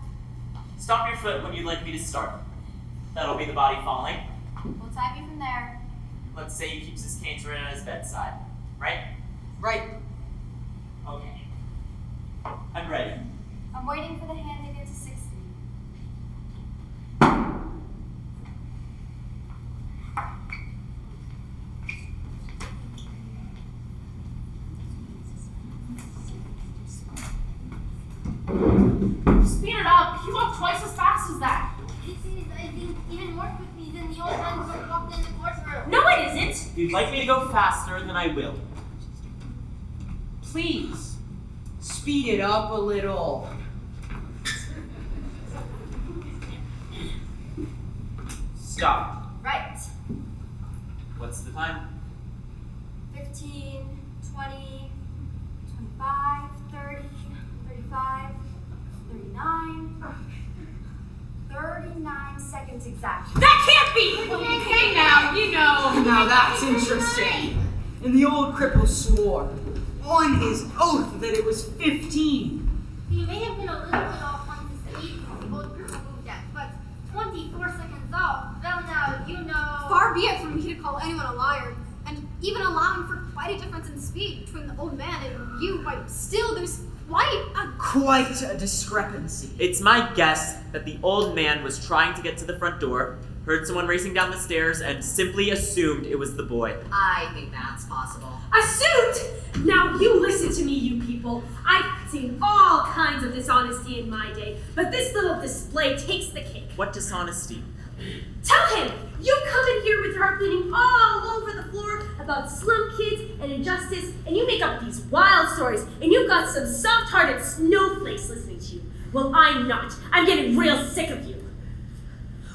Stomp your foot when you'd like me to start. That'll be the body falling. We'll tie you from there. Let's say he keeps his canes right at his bedside. Right? Right. Okay. I'm ready. I'm waiting for the hand to get to 60. Speed it up. You walk twice as fast as that. This is, I think, even more quickly than the old man who walked in the courtroom. No, it isn't. If you'd like me to go faster, then I will. Please, speed it up a little. Stop. Right. What's the time? 15, 20, 25, 30, 35, 39, 39. 49 seconds exactly. That can't be! Okay, now, you know. Now that's interesting. And the old cripple swore on his oath that it was 15. He may have been a little bit off on the speed the old people moved at, but 24 seconds off. Well, now, you know. Far be it from me to call anyone a liar, and even allowing for quite a difference in speed between the old man and you, but still there's Quite a discrepancy. It's my guess that the old man was trying to get to the front door, heard someone racing down the stairs, and simply assumed it was the boy. I think that's possible. Assumed? Now you listen to me, you people. I've seen all kinds of dishonesty in my day, but this little display takes the cake. What dishonesty? Tell him! You come in here with your heart bleeding all over the floor about slum kids and injustice, and you make up these wild stories, and you've got some soft-hearted snowflakes listening to you. Well, I'm not. I'm getting real sick of you.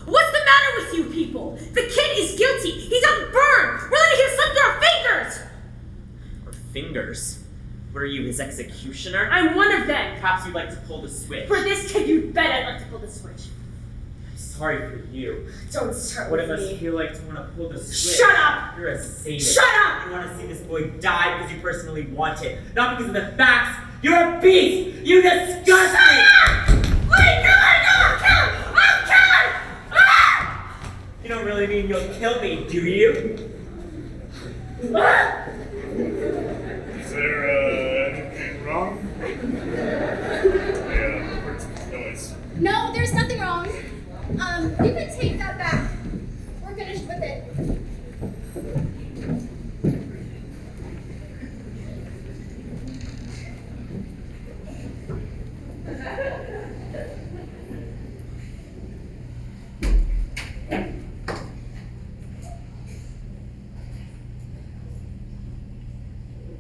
What's the matter with you people? The kid is guilty. He's on burn. We're letting him slip through our fingers. Or fingers? Were you his executioner? I'm one of them. Perhaps you'd like to pull the switch. For this kid, you bet I'd like to pull the switch. Sorry for you. Don't start What with it must me. feel like to want to pull the switch. Shut up! You're a sadist. Shut up! You want to see this boy die because you personally want it, not because of the facts. You're a beast! You disgust me! Let it go! I'll kill him! I'll kill him! Ah! You don't really mean you'll kill me, do you? Is there anything wrong? Yeah, heard some noise. No, there's nothing wrong. You can take that back. We're finished with it.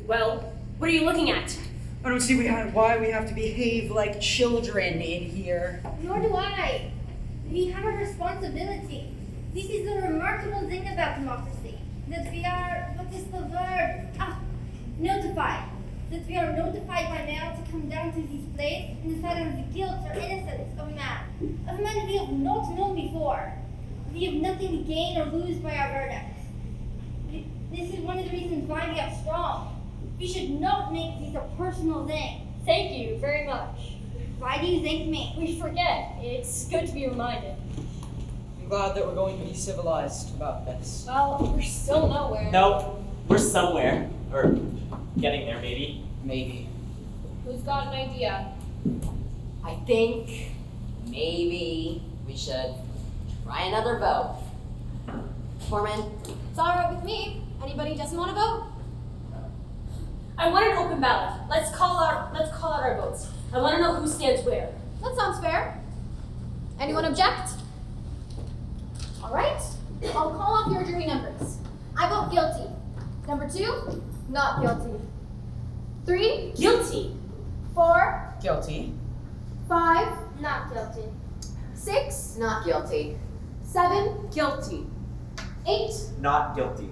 Well, what are you looking at? I don't see why we have to behave like children in here. Nor do I. We have a responsibility. This is the remarkable thing about democracy. That we are, what is the word? Notified. That we are notified by mail to come down to this place and decide on the guilt or innocence of a man. Of a man we have not known before. We have nothing to gain or lose by our verdict. This is one of the reasons why we are strong. We should not make this a personal thing. Thank you very much. Why do you thank me? We forget. It's good to be reminded. I'm glad that we're going to be civilized about this. Well, we're still nowhere. No, we're somewhere. Or getting there, maybe. Maybe. Who's got an idea? I think maybe we should try another vote. Foreman? It's alright with me. Anybody doesn't want to vote? I want an open ballot. Let's call out our votes. I want to know who stands where. That sounds fair. Anyone object? Alright. I'll call off your jury numbers. I vote guilty. Number 2, not guilty. 3, Guilty. 4, Guilty. 5, Not guilty. 6, Not guilty. 7, Guilty. 8, Not guilty.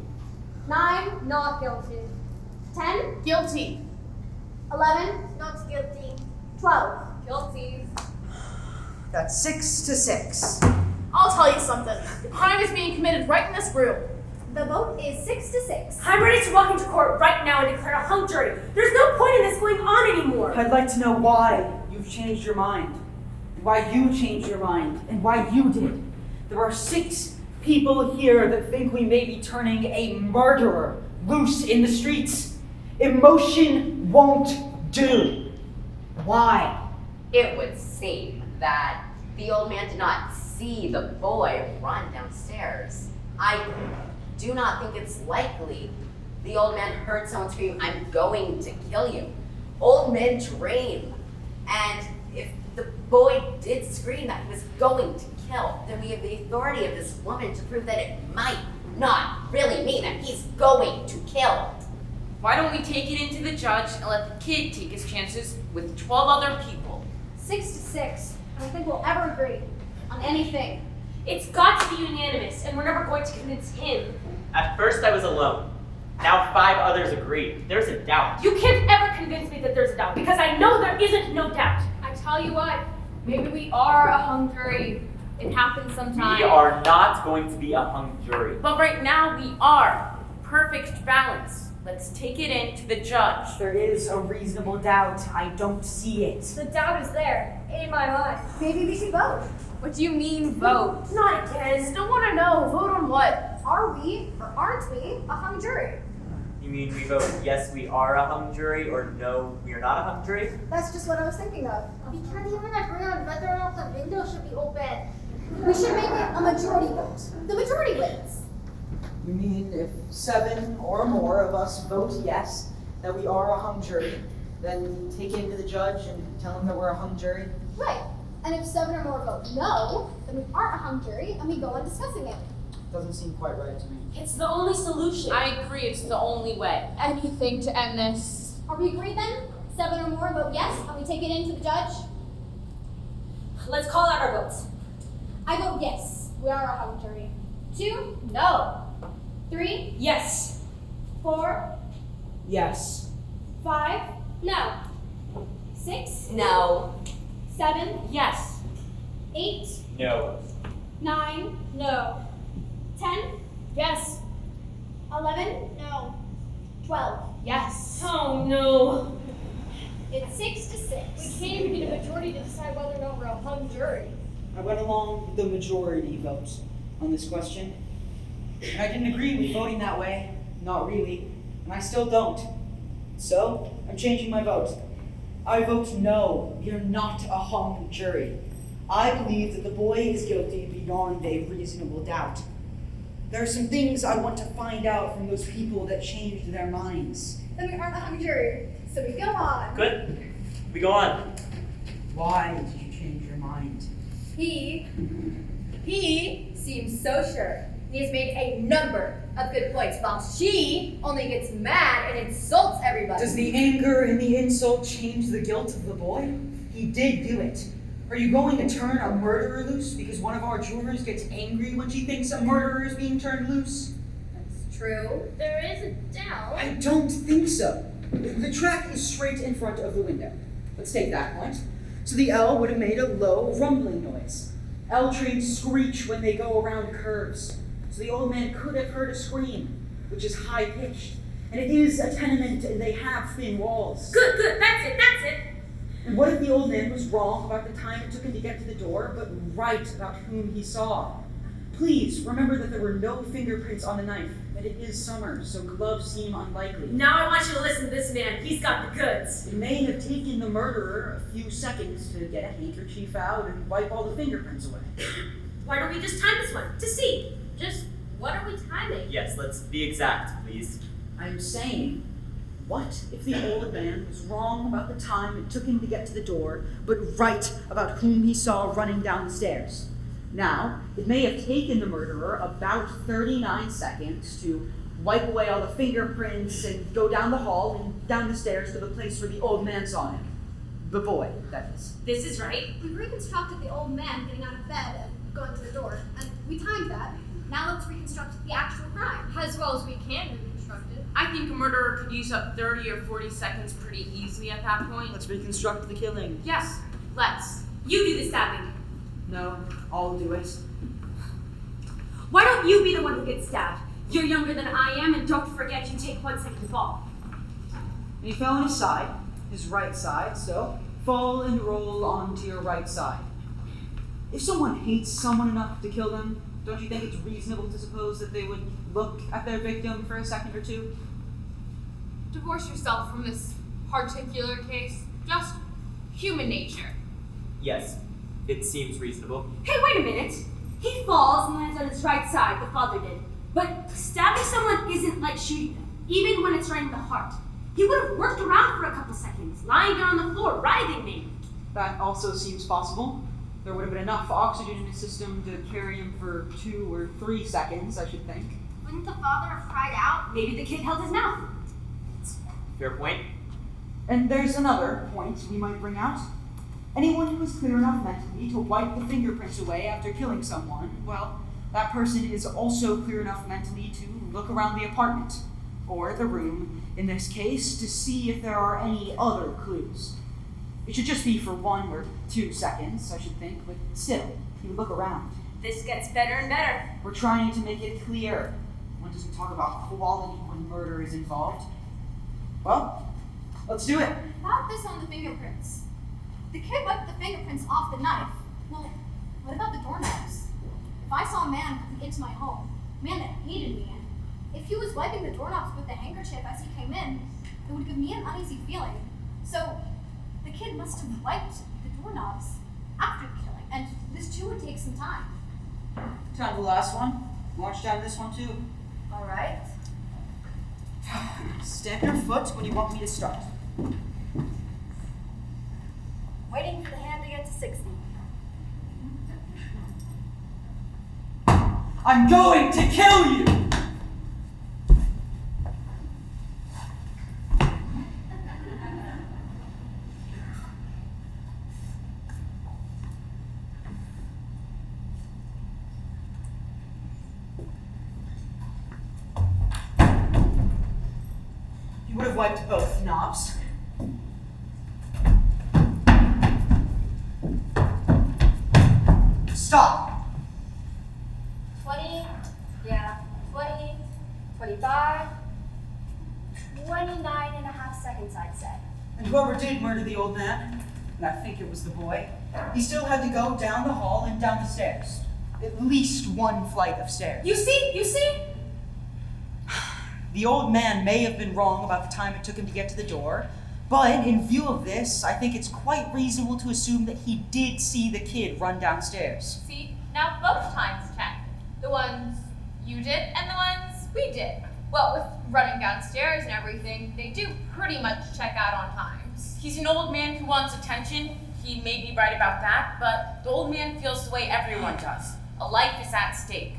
9, Not guilty. 10, Guilty. 11, Not guilty. 12. Guilty. That's 6 to 6. I'll tell you something. The crime is being committed right in this room. The vote is 6 to 6. I'm ready to walk into court right now and declare a hung jury. There's no point in this going on anymore. I'd like to know why you've changed your mind. Why you changed your mind, and why you did. There are 6 people here that think we may be turning a murderer loose in the streets. Emotion won't do. Why? It would seem that the old man did not see the boy run downstairs. I do not think it's likely the old man heard someone scream, "I'm going to kill you." Old men dream. And if the boy did scream that he was going to kill, then we have the authority of this woman to prove that it might not really mean that he's going to kill. Why don't we take it into the judge and let the kid take his chances with 12 other people? 6 to 6. I don't think we'll ever agree on anything. It's got to be unanimous, and we're never going to convince him. At first I was alone. Now 5 others agree. There's a doubt. You can't ever convince me that there's a doubt, because I know there isn't no doubt. I tell you what, maybe we are a hung jury. It happens sometimes. We are not going to be a hung jury. But right now we are. Perfect balance. Let's take it in to the judge. There is a reasonable doubt. I don't see it. The doubt is there, in my mind. Maybe we should vote. What do you mean vote? Not again. Still want to know. Vote on what? Are we, or aren't we, a hung jury? You mean we vote yes, we are a hung jury, or no, we are not a hung jury? That's just what I was thinking of. We can't even agree on whether or not the window should be open. We should make it a majority vote. The majority wins. You mean if 7 or more of us vote yes, that we are a hung jury, then take it to the judge and tell him that we're a hung jury? Right. And if 7 or more vote no, then we aren't a hung jury and we go on discussing it. Doesn't seem quite right to me. It's the only solution. I agree, it's the only way. Anything to end this. Are we agreed then? 7 or more vote yes and we take it in to the judge? Let's call out our votes. I vote yes. We are a hung jury. 2, no. 3, Yes. 4, Yes. 5, no. 6, No. 7, Yes. 8, No. 9, no. 10, Yes. 11, no. 12. Yes. Oh no. It's 6 to 6. We can't even get a majority to decide whether or not we're a hung jury. I went along with the majority vote on this question. And I didn't agree with voting that way. Not really. And I still don't. So, I'm changing my vote. I vote no. We are not a hung jury. I believe that the boy is guilty beyond a reasonable doubt. There are some things I want to find out from those people that changed their minds. Then we aren't a hung jury. So we go on. Good. We go on. Why did you change your mind? He seems so sure. He has made a number of good points, while she only gets mad and insults everybody. Does the anger and the insult change the guilt of the boy? He did do it. Are you going to turn a murderer loose because one of our jurors gets angry when she thinks a murderer is being turned loose? That's true. There is a doubt. I don't think so. The track is straight in front of the window. Let's take that point. So the L would have made a low rumbling noise. L trains screech when they go around curves. So the old man could have heard a scream, which is high-pitched. And it is a tenement and they have thin walls. Good, that's it. And what if the old man was wrong about the time it took him to get to the door, but right about whom he saw? Please remember that there were no fingerprints on the knife, and it is summer, so gloves seem unlikely. Now I want you to listen to this man. He's got the goods. It may have taken the murderer a few seconds to get a handkerchief out and wipe all the fingerprints away. Why don't we just time this one to see? Just what are we timing? Yes, let's be exact, please. I'm saying, what if the old man was wrong about the time it took him to get to the door, but right about whom he saw running down the stairs? Now, it may have taken the murderer about 39 seconds to wipe away all the fingerprints and go down the hall and down the stairs to the place where the old man saw him. The boy, that is. This is right. We've reconstructed the old man getting out of bed and going to the door, and we timed that. Now let's reconstruct the actual crime. As well as we can reconstruct it. I think a murderer could use up 30 or 40 seconds pretty easily at that point. Let's reconstruct the killing. Yes, let's. You do the stabbing. No, I'll do it. Why don't you be the one who gets stabbed? You're younger than I am, and don't forget you take 1 second to fall. And he fell on his side, his right side, so fall and roll onto your right side. If someone hates someone enough to kill them, don't you think it's reasonable to suppose that they would look at their victim for a second or two? Divorce yourself from this particular case. Just human nature. Yes, it seems reasonable. Hey, wait a minute. He falls and lands on his right side, the father did. But stabbing someone isn't like shooting them, even when it's right in the heart. He would have worked around for a couple seconds, lying down on the floor, writhing maybe. That also seems possible. There would have been enough oxygen in his system to carry him for 2 or 3 seconds, I should think. Wouldn't the father have cried out? Maybe the kid held his mouth. Fair point. And there's another point we might bring out. Anyone who is clear enough mentally to wipe the fingerprints away after killing someone, well, that person is also clear enough mentally to look around the apartment, or the room, in this case, to see if there are any other clues. It should just be for 1 or 2 seconds, I should think, but still, you would look around. This gets better and better. We're trying to make it clear. One doesn't talk about quality when murder is involved. Well, let's do it. About this on the fingerprints. The kid wiped the fingerprints off the knife. Well, what about the doorknobs? If I saw a man coming into my home, a man that hated me, and if he was wiping the doorknobs with a handkerchief as he came in, it would give me an uneasy feeling. So, the kid must have wiped the doorknobs after the killing, and this too would take some time. Time for the last one. March down this one too. All right. Stamp your foot when you want me to start. Waiting for the hand to get to 60. I'm going to kill you! You would have wiped both knobs. Stop! 20, yeah, 20, 25, 29 and a half seconds, I'd say. And whoever did murder the old man, and I think it was the boy, he still had to go down the hall and down the stairs. At least 1 flight of stairs. You see? The old man may have been wrong about the time it took him to get to the door, but in view of this, I think it's quite reasonable to assume that he did see the kid run downstairs. See, now both times check. The ones you did and the ones we did. Well, with running downstairs and everything, they do pretty much check out on times. He's an old man who wants attention. He may be right about that, but the old man feels the way everyone does. A life is at stake.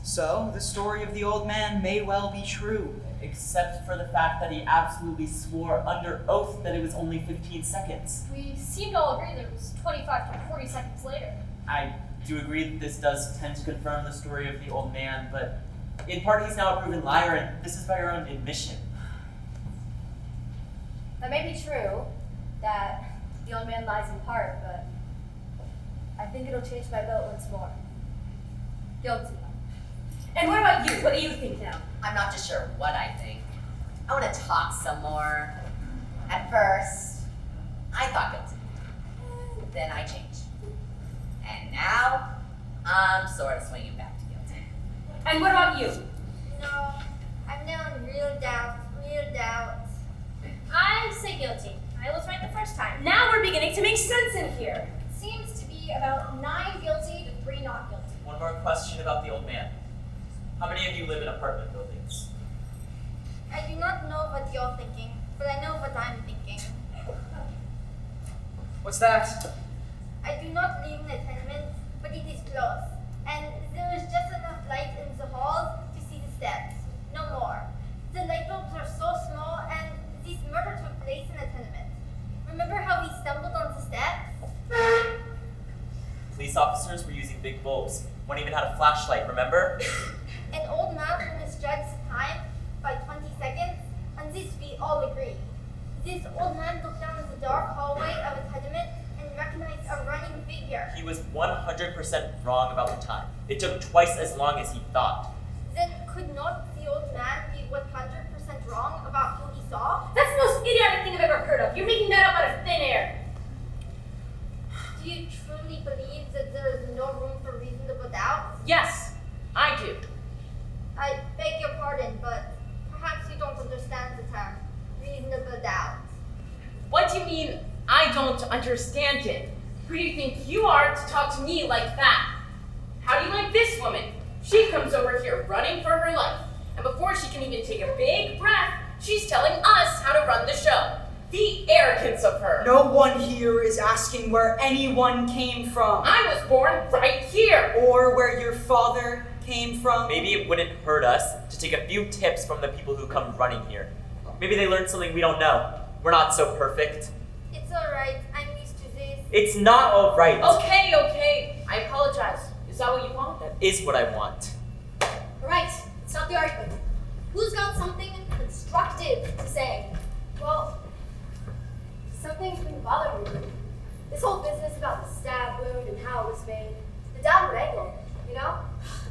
So, the story of the old man may well be true. Except for the fact that he absolutely swore under oath that it was only 15 seconds. We seem to all agree that it was 25 to 40 seconds later. I do agree that this does tend to confirm the story of the old man, but in part he's now a proven liar, and this is by your own admission. That may be true, that the old man lies in part, but I think it'll change my vote once more. Guilty. And what about you? What do you think now? I'm not just sure what I think. I want to talk some more. At first, I thought guilty. Then I changed. And now, I'm sort of swinging back to guilty. And what about you? No, I'm now in real doubt. I say guilty. I was right the first time. Now we're beginning to make sense in here. It seems to be about 9 guilty to 3 not guilty. One more question about the old man. How many of you live in apartment buildings? I do not know what you're thinking, but I know what I'm thinking. What's that? I do not live in a tenement, but it is close. And there is just enough light in the halls to see the steps. No more. The light bulbs are so small, and this murder took place in a tenement. Remember how we stumbled on the steps? Police officers were using big bulbs. One even had a flashlight, remember? An old man who misjudged time by 20 seconds, on this we all agree. This old man looked down the dark hallway of a tenement and recognized a running figure. He was 100% wrong about the time. It took twice as long as he thought. Then could not the old man be 100% wrong about who he saw? That's the most idiotic thing I've ever heard of. You're making that up out of thin air. Do you truly believe that there is no room for reasonable doubt? Yes, I do. I beg your pardon, but perhaps you don't understand the term reasonable doubt. What do you mean, I don't understand it? Who do you think you are to talk to me like that? How do you like this woman? She comes over here running for her life, and before she can even take a big breath, she's telling us how to run the show. The arrogance of her. No one here is asking where anyone came from. I was born right here. Or where your father came from. Maybe it wouldn't hurt us to take a few tips from the people who come running here. Maybe they learned something we don't know. We're not so perfect. It's alright, I'm used to this. It's not alright. Okay. I apologize. Is that what you want? That is what I want. Right, stop the argument. Who's got something constructive to say? Well, Something's been bothering me. This whole business about the stab wound and how it was made. The downward angle, you know?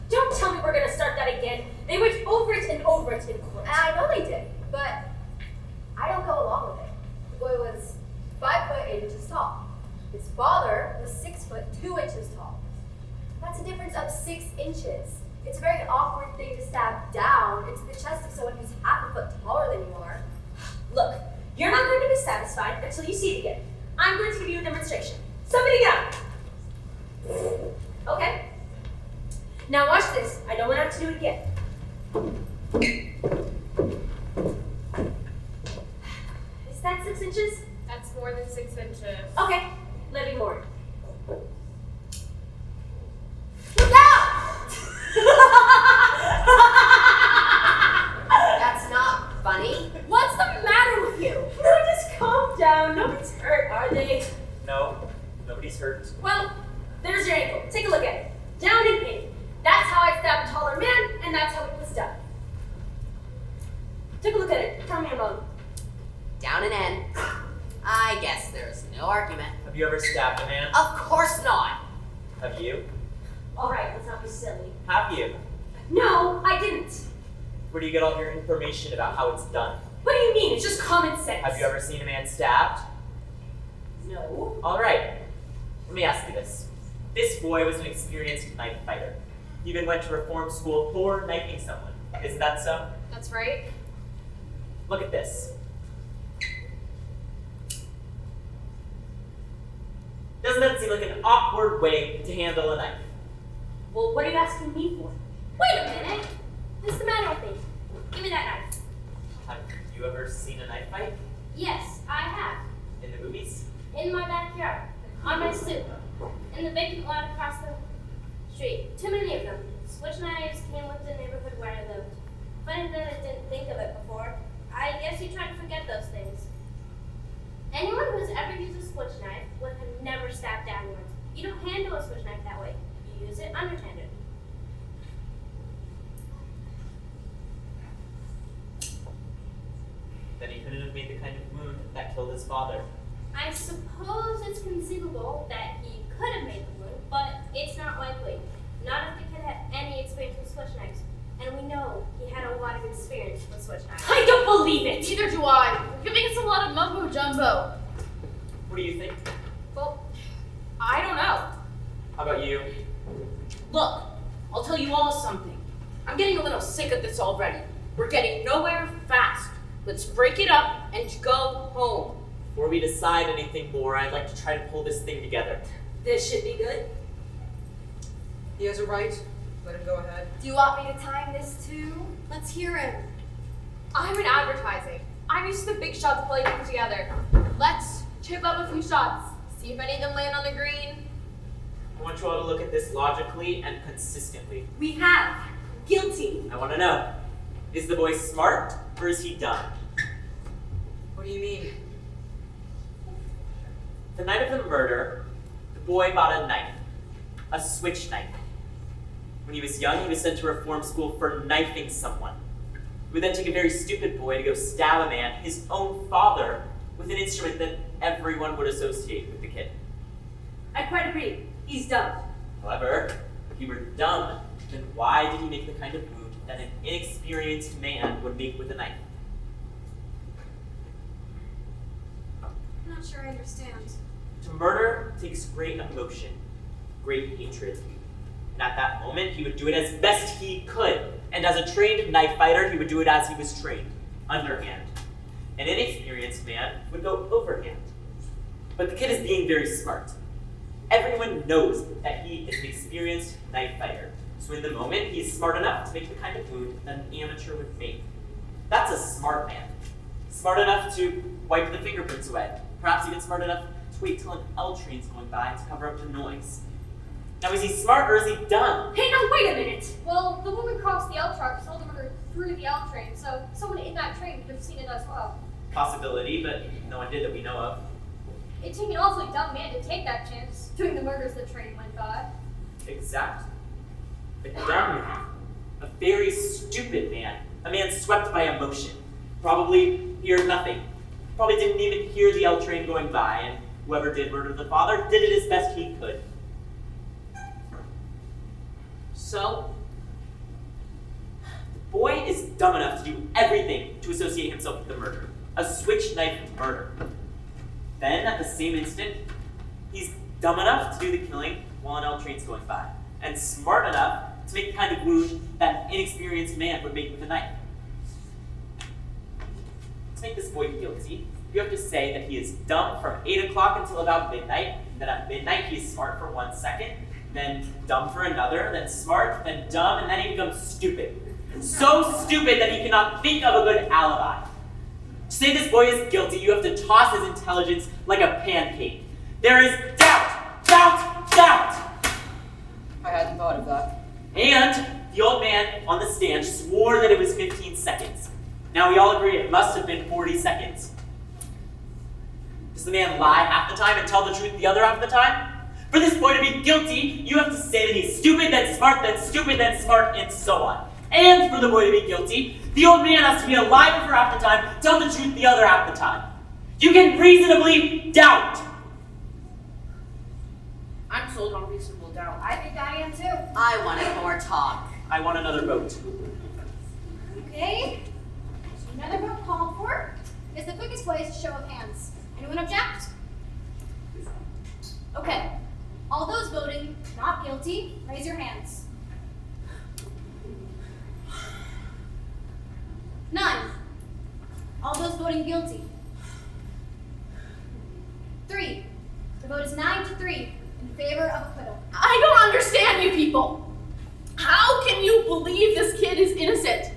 Don't tell me we're gonna start that again. They went over it and over it in court. And I know they did, but I don't go along with it. The boy was 5 foot 8 inches tall. His father was 6 foot 2 inches tall. That's a difference of 6 inches. It's a very awkward thing to stab down into the chest of someone who's half a foot taller than you are. Look, you're not going to be satisfied until you see it again. I'm going to give you a demonstration. Somebody get up. Okay. Now watch this. I don't want to have to do it again. Is that 6 inches? That's more than 6 inches. Okay. Let me more. Look out! That's not funny. What's the matter with you? No, just calm down. Nobody's hurt, are they? No, nobody's hurt. Well, there's your ankle. Take a look at it. Down and in. That's how I stabbed a taller man, and that's how it was done. Take a look at it. Tell me about it. Down and in. I guess there's no argument. Have you ever stabbed a man? Of course not. Have you? All right, let's not be silly. Have you? No, I didn't. Where do you get all your information about how it's done? What do you mean? It's just common sense. Have you ever seen a man stabbed? No. All right. Let me ask you this. This boy was an experienced knife fighter. He even went to reform school for knifing someone. Isn't that so? That's right. Look at this. Doesn't that seem like an awkward way to handle a knife? Well, what are you asking me for? Wait a minute. What's the matter with me? Give me that knife. Have you ever seen a knife fight? Yes, I have. In the movies? In my backyard. On my stoop. In the vacant lot across the street. Too many of them. Switch knives came with the neighborhood where I lived. Funny that I didn't think of it before. I guess you try to forget those things. Anyone who's ever used a switch knife would have never stabbed downwards. You don't handle a switch knife that way. You use it underhanded. Then he couldn't have made the kind of wound that killed his father. I suppose it's conceivable that he could have made the wound, but it's not likely. Not if the kid had any experience with switch knives. And we know he had a lot of experience with switch knives. I don't believe it. Neither do I. You're giving us a lot of mumbo jumbo. What do you think? Well, I don't know. How about you? Look, I'll tell you all something. I'm getting a little sick of this already. We're getting nowhere fast. Let's break it up and go home. Before we decide anything more, I'd like to try to pull this thing together. This should be good. He has a right. Let him go ahead. Do you want me to time this too? Let's hear him. I'm in advertising. I'm used to the big shots pulling things together. Let's chip up a few shots. See if any of them land on the green. I want you all to look at this logically and consistently. We have. Guilty. I want to know, is the boy smart or is he dumb? What do you mean? The night of the murder, the boy bought a knife, a switch knife. When he was young, he was sent to reform school for knifing someone. It would then take a very stupid boy to go stab a man, his own father, with an instrument that everyone would associate with the kid. I quite agree. He's dumb. However, if he were dumb, then why did he make the kind of wound that an inexperienced man would make with a knife? I'm not sure I understand. To murder takes great emotion, great hatred. And at that moment, he would do it as best he could. And as a trained knife fighter, he would do it as he was trained, underhand. An inexperienced man would go overhand. But the kid is being very smart. Everyone knows that he is an experienced knife fighter. So in the moment, he's smart enough to make the kind of wound that an amateur would make. That's a smart man. Smart enough to wipe the fingerprints away. Perhaps even smart enough to wait till an L train's going by to cover up the noise. Now, is he smart or is he dumb? Hey, now wait a minute. Well, the woman crossed the L truck, saw the murder through the L train, so someone in that train could have seen it as well. Possibility, but no one did that we know of. It'd take an awfully dumb man to take that chance, doing the murders the train went by. Exactly. A dumb man. A very stupid man. A man swept by emotion. Probably feared nothing. probably didn't even hear the L train going by, and whoever did murder the father did it as best he could. So, the boy is dumb enough to do everything to associate himself with the murder. A switch knife murder. Then, at the same instant, he's dumb enough to do the killing while an L train's going by, and smart enough to make the kind of wound that an inexperienced man would make with a knife. To make this boy guilty, you have to say that he is dumb from 8 o'clock until about midnight, then at midnight he is smart for 1 second, then dumb for another, then smart, then dumb, and then he becomes stupid. So stupid that he cannot think of a good alibi. To say this boy is guilty, you have to toss his intelligence like a pancake. There is doubt, doubt, doubt! I hadn't thought of that. And the old man on the stand swore that it was 15 seconds. Now we all agree it must have been 40 seconds. Does the man lie half the time and tell the truth the other half the time? For this boy to be guilty, you have to say that he's stupid, then smart, then stupid, then smart, and so on. And for the boy to be guilty, the old man has to be a liar for half the time, tell the truth the other half the time. You can reasonably doubt. I'm sold on reasonable doubt. I think I am too. I wanted more talk. I want another vote. Okay. Another vote called for. Is the quickest way is a show of hands. Anyone object? Okay. All those voting not guilty, raise your hands. None. All those voting guilty. 3. The vote is 9-3 in favor of acquittal. I don't understand you people. How can you believe this kid is innocent?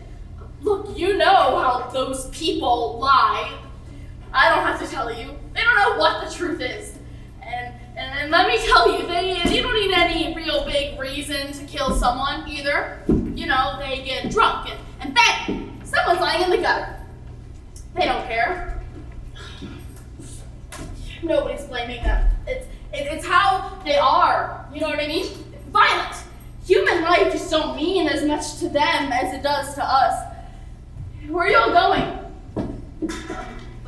Look, you know how those people lie. I don't have to tell you. They don't know what the truth is. And let me tell you, they don't need any real big reason to kill someone either. You know, they get drunk and bang! Someone's lying in the gutter. They don't care. Nobody's blaming them. It's how they are. You know what I mean? Violent. Human life just don't mean as much to them as it does to us. Where are y'all going?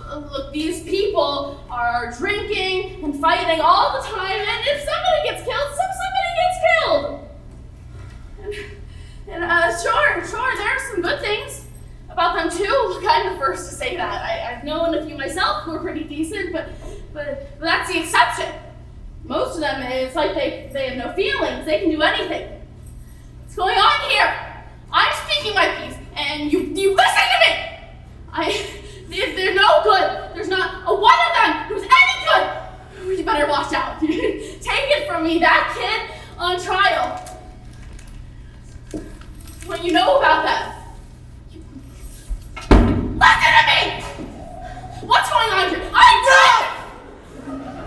Look, these people are drinking and fighting all the time, and if somebody gets killed, somebody gets killed. And sure, there are some good things about them too. Look, I'm the first to say that. I've known a few myself who are pretty decent, but that's the exception. Most of them, it's like they have no feelings. They can do anything. What's going on here? I'm speaking my piece, and you listen to me. They're no good. There's not a one of them who's any good. You better watch out. Take it from me, that kid on trial. What you know about them? Listen to me! What's going on here?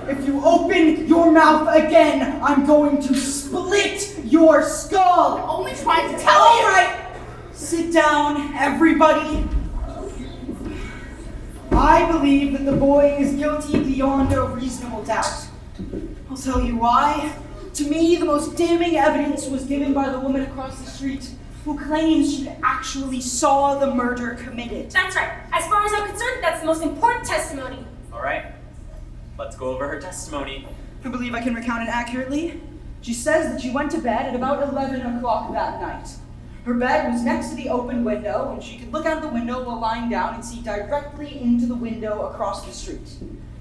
If you open your mouth again, I'm going to split your skull. I'm only trying to tell you. All right, sit down, everybody. I believe that the boy is guilty beyond a reasonable doubt. I'll tell you why. To me, the most damning evidence was given by the woman across the street who claims she actually saw the murder committed. That's right. As far as I'm concerned, that's the most important testimony. All right, let's go over her testimony. I believe I can recount it accurately. She says that she went to bed at about 11 o'clock that night. Her bed was next to the open window, and she could look out the window while lying down and see directly into the window across the street.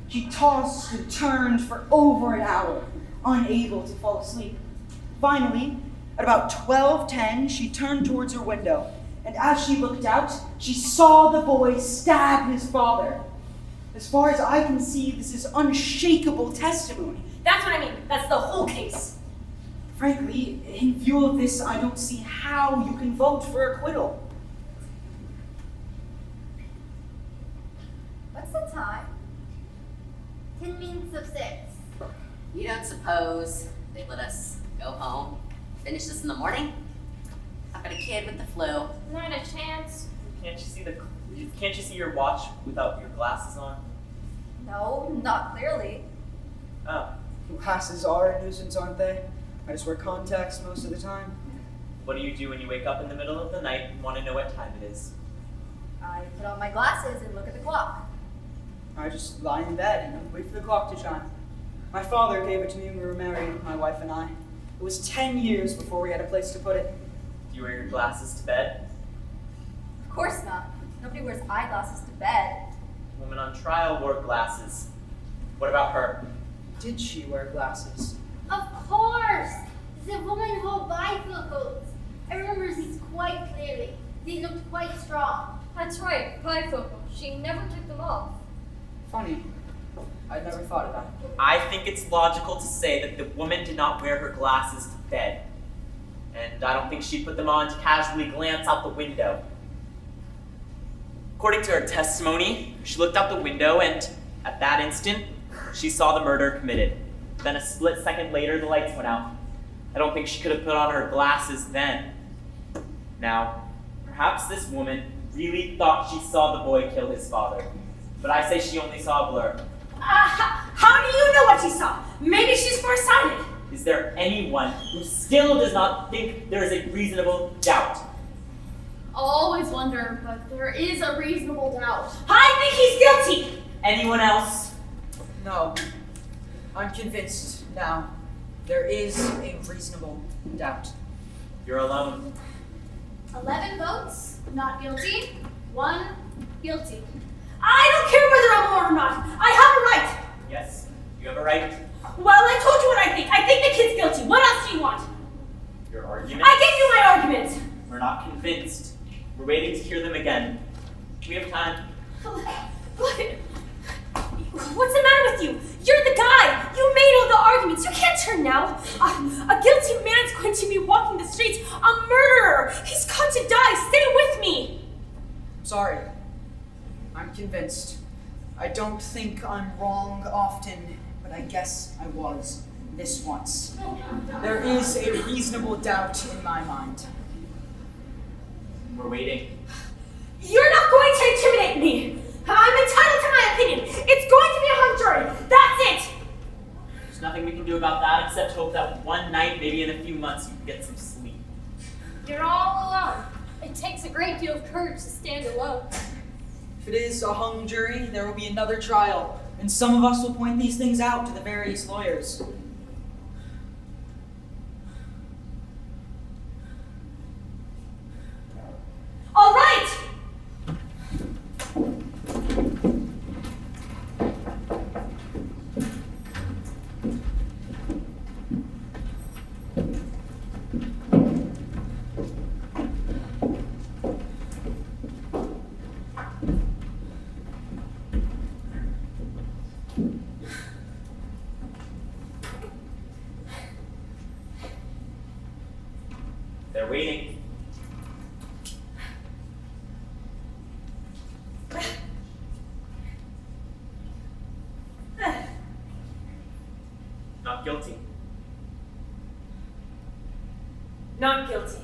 She tossed and turned for over an hour, unable to fall asleep. Finally, at about 12:10, she turned towards her window, and as she looked out, she saw the boy stab his father. As far as I can see, this is unshakable testimony. That's what I mean. That's the whole case. Frankly, in view of this, I don't see how you can vote for acquittal. What's the time? 10 minutes of 6. You don't suppose they'd let us go home? Finish this in the morning? I've got a kid with the flu. Not a chance. Can't you see your watch without your glasses on? No, not clearly. Oh. Glasses are a nuisance, aren't they? I just wear contacts most of the time. What do you do when you wake up in the middle of the night and want to know what time it is? I put on my glasses and look at the clock. I just lie in bed and wait for the clock to chime. My father gave it to me when we were married, my wife and I. It was 10 years before we had a place to put it. Do you wear your glasses to bed? Of course not. Nobody wears eyeglasses to bed. The woman on trial wore glasses. What about her? Did she wear glasses? Of course! The woman wore bifocals. I remember these quite clearly. They looked quite strong. That's right, bifocal. She never took them off. Funny. I'd never thought of that. I think it's logical to say that the woman did not wear her glasses to bed. And I don't think she put them on to casually glance out the window. According to her testimony, she looked out the window and, at that instant, she saw the murder committed. Then a split second later, the lights went out. I don't think she could have put on her glasses then. Now, perhaps this woman really thought she saw the boy kill his father. But I say she only saw a blur. How do you know what she saw? Maybe she's farsighted. Is there anyone who still does not think there is a reasonable doubt? I'll always wonder, but there is a reasonable doubt. I think he's guilty. Anyone else? No. I'm convinced now. There is a reasonable doubt. You're alone. 11 votes, not guilty. 1 guilty. I don't care whether I'm alone or not. I have a right. Yes, you have a right. Well, I told you what I think. I think the kid's guilty. What else do you want? Your argument? I gave you my arguments. We're not convinced. We're waiting to hear them again. We have time. Look at... What's the matter with you? You're the guy. You made all the arguments. You can't turn now. A guilty man's going to be walking the streets. A murderer. He's got to die. Stay with me. Sorry. I'm convinced. I don't think I'm wrong often, but I guess I was this once. There is a reasonable doubt in my mind. We're waiting. You're not going to intimidate me. I'm entitled to my opinion. It's going to be a hung jury. That's it. There's nothing we can do about that except hope that one night, maybe in a few months, you can get some sleep. You're all alone. It takes a great deal of courage to stand alone. If it is a hung jury, there will be another trial, and some of us will point these things out to the various lawyers. All right. They're waiting. Not guilty. Not guilty.